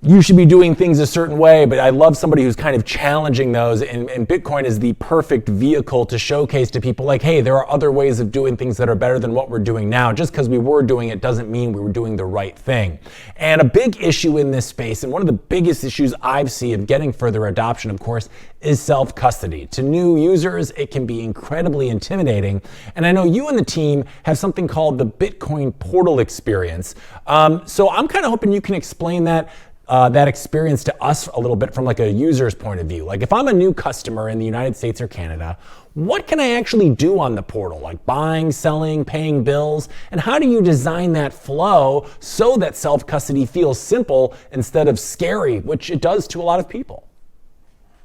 you should be doing things a certain way, but I love somebody who's kind of challenging those, and Bitcoin is the perfect vehicle to showcase to people like, hey, there are other ways of doing things that are better than what we're doing now. Just because we were doing it doesn't mean we were doing the right thing. And a big issue in this space, and one of the biggest issues I've seen of getting further adoption, of course, is self-custody. To new users, it can be incredibly intimidating. And I know you and the team have something called the Bitcoin Portal experience. So I'm kind of hoping you can explain that experience to us a little bit from like a user's point of view. Like if I'm a new customer in the United States or Canada, what can I actually do on the portal? Like buying, selling, paying bills? And how do you design that flow so that self-custody feels simple instead of scary, which it does to a lot of people?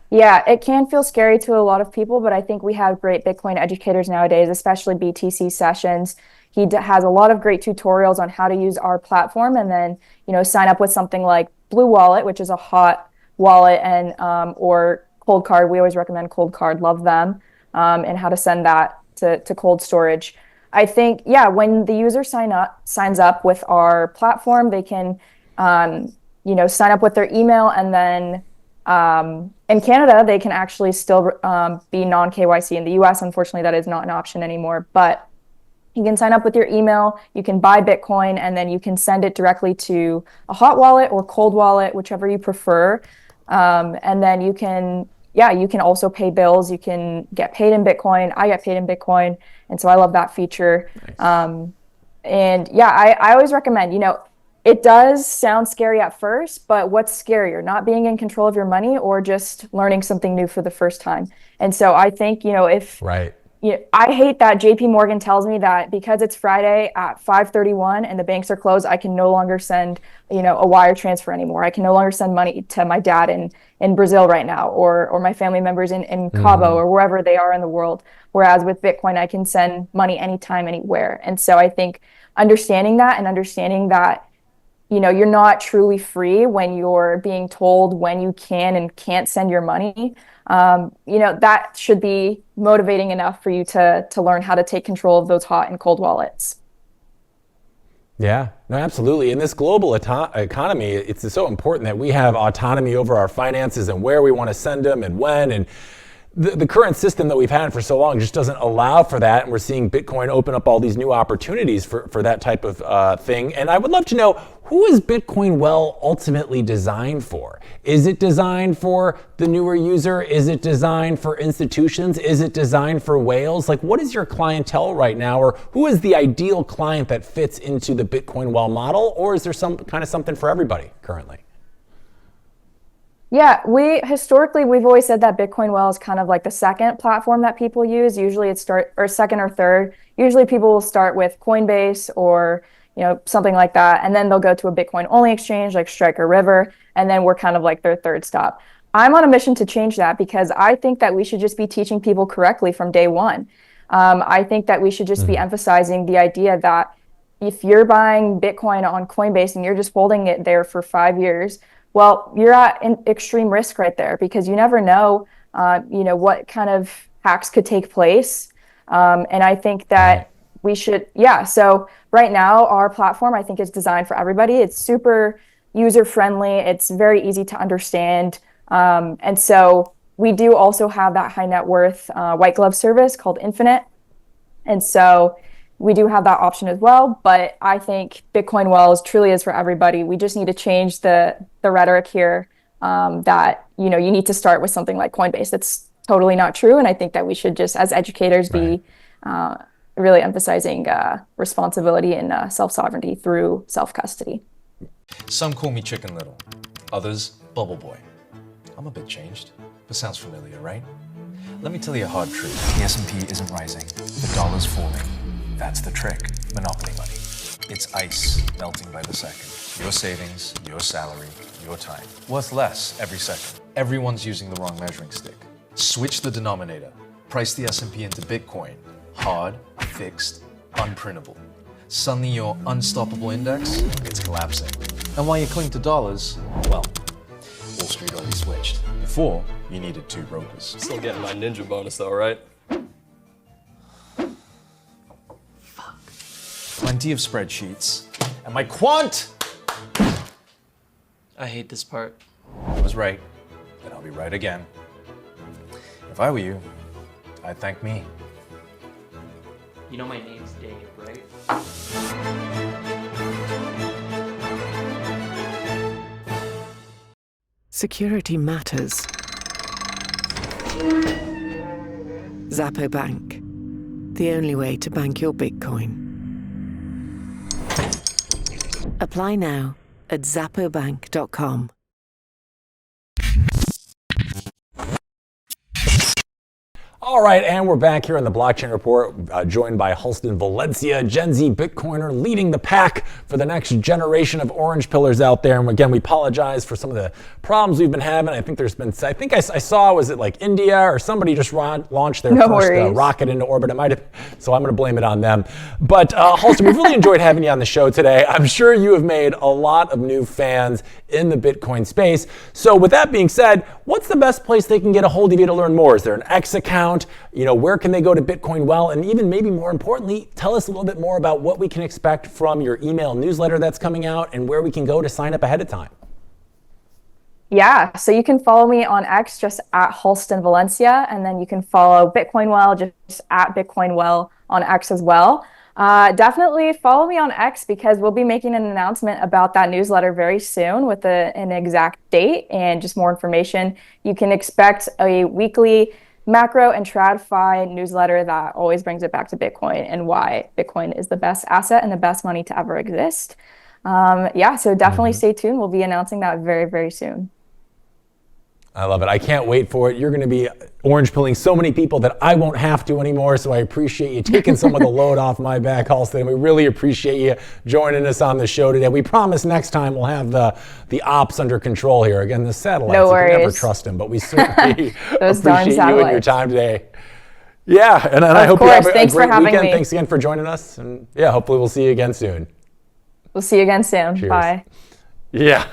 Yeah, it can feel scary to a lot of people, but I think we have great Bitcoin educators nowadays, especially BTC Sessions. He has a lot of great tutorials on how to use our platform, and then, sign up with something like Blue Wallet, which is a hot wallet, and or Cold Card. We always recommend Cold Card, love them, and how to send that to cold storage. I think, when the user signs up with our platform, they can, sign up with their email, and then in Canada, they can actually still be non-KYC. In the US, unfortunately, that is not an option anymore, but you can sign up with your email, you can buy Bitcoin, and then you can send it directly to a hot wallet or cold wallet, whichever you prefer. And then you can also pay bills. You can get paid in Bitcoin. I get paid in Bitcoin. And so I love that feature. Nice. I always recommend, it does sound scary at first, but what's scarier, not being in control of your money or just learning something new for the first time? And so I think, if... Right. I hate that JP Morgan tells me that because it's Friday at 5:31 and the banks are closed, I can no longer send, a wire transfer anymore. I can no longer send money to my dad in Brazil right now, or my family members in Cabo or wherever they are in the world. Whereas with Bitcoin, I can send money anytime, anywhere. And so I think understanding that, you're not truly free when you're being told when you can and can't send your money. That should be motivating enough for you to learn how to take control of those hot and cold wallets. Yeah, no, absolutely. In this global economy, it's so important that we have autonomy over our finances and where we want to send them and when. And the current system that we've had for so long just doesn't allow for that. And we're seeing Bitcoin open up all these new opportunities for that type of thing. And I would love to know, who is Bitcoin Well ultimately designed for? Is it designed for the newer user? Is it designed for institutions? Is it designed for whales? Like, what is your clientele right now? Or who is the ideal client that fits into the Bitcoin Well model? Or is there some kind of something for everybody currently? Yeah, we've always said that Bitcoin Well is kind of like the second platform that people use. Usually second or third. Usually people will start with Coinbase or, something like that. And then they'll go to a Bitcoin only exchange like Strike or River. And then we're kind of like their third stop. I'm on a mission to change that because I think that we should just be teaching people correctly from day one. I think that we should just be emphasizing the idea that if you're buying Bitcoin on Coinbase and you're just holding it there for 5 years, well, you're at an extreme risk right there because you never know, what kind of hacks could take place. And I think that we should, so right now our platform, I think, is designed for everybody. It's super user-friendly. It's very easy to understand. And so we do also have that high net worth white glove service called Infinite. And so we do have that option as well, but I think Bitcoin Wells truly is for everybody. We just need to change the rhetoric here that, you need to start with something like Coinbase. That's totally not true. And I think that we should just, as educators, be really emphasizing responsibility and self-sovereignty through self-custody. Some call me Chicken Little, others Bubble Boy. I'm a bit changed, but sounds familiar, right? Let me tell you a hard truth. The S&P isn't rising, the dollar's falling. That's the trick, monopoly money. It's ice melting by the second. Your savings, your salary, your time. Worth less every second. Everyone's using the wrong measuring stick. Switch the denominator. Price the S&P into Bitcoin. Hard, fixed, unprintable. Suddenly your unstoppable index, it's collapsing. And while you cling to dollars, well, Wall Street already switched. Before, you needed 2 brokers. Still getting my ninja bonus though, right? Plenty of spreadsheets. And my quant! I hate this part. I was right, and I'll be right again. If I were you, I'd thank me. You know my name's Dave, right? Security matters. Zappo Bank, the only way to bank your Bitcoin. Apply now at zappobank.com. All right, and we're back here on the Blockchain Report, joined by Halston Valencia, Gen Z Bitcoiner, leading the pack for the next generation of orange pillars out there. And again, we apologize for some of the problems we've been having. I think I saw, was it like India or somebody just launched their first rocket into orbit? It might have, so I'm going to blame it on them. But Halston, we've really enjoyed having you on the show today. I'm sure you have made a lot of new fans in the Bitcoin space. So with that being said, what's the best place they can get a hold of you to learn more? Is there an X account? Where can they go to Bitcoin Well? And even maybe more importantly, tell us a little bit more about what we can expect from your email newsletter that's coming out and where we can go to sign up ahead of time. Yeah, so you can follow me on X just at Halston Valencia, and then you can follow Bitcoin Well just at Bitcoin Well on X as well. Definitely follow me on X because we'll be making an announcement about that newsletter very soon with an exact date and just more information. You can expect a weekly macro and TradFi newsletter that always brings it back to Bitcoin and why Bitcoin is the best asset and the best money to ever exist. So definitely stay tuned. We'll be announcing that very, very soon. I love it. I can't wait for it. You're going to be orange pilling so many people that I won't have to anymore. So I appreciate you taking some of the load off my back, Halston. And we really appreciate you joining us on the show today. We promise next time we'll have the ops under control here. Again, the satellites, no worries. You can never trust them, but we certainly Those appreciate you and your time today. Yeah, and I hope you have a great weekend. Thanks again for joining us. And yeah, hopefully we'll see you again soon. We'll see you again soon. Cheers. Bye. Yeah.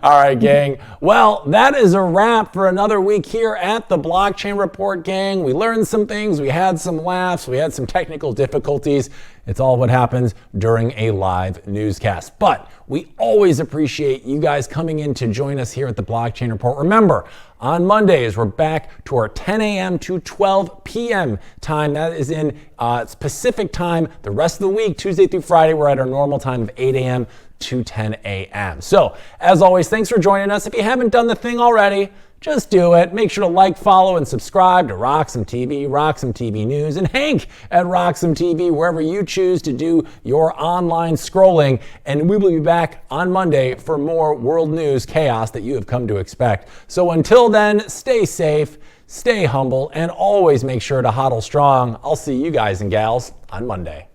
All right, gang. Well, that is a wrap for another week here at the Blockchain Report, gang. We learned some things. We had some laughs. We had some technical difficulties. It's all what happens during a live newscast. But we always appreciate you guys coming in to join us here at the Blockchain Report. Remember, on Mondays, we're back to our 10 a.m. to 12 p.m. time. That is in Pacific time. The rest of the week, Tuesday through Friday, we're at our normal time of 8 a.m. to 10 a.m. So, as always, thanks for joining us. If you haven't done the thing already, just do it. Make sure to like, follow, and subscribe to RoxomTV, RoxomTV News, and Hank at RoxomTV, wherever you choose to do your online scrolling. And we will be back on Monday for more world news chaos that you have come to expect. So until then, stay safe, stay humble, and always make sure to hodl strong. I'll see you guys and gals on Monday.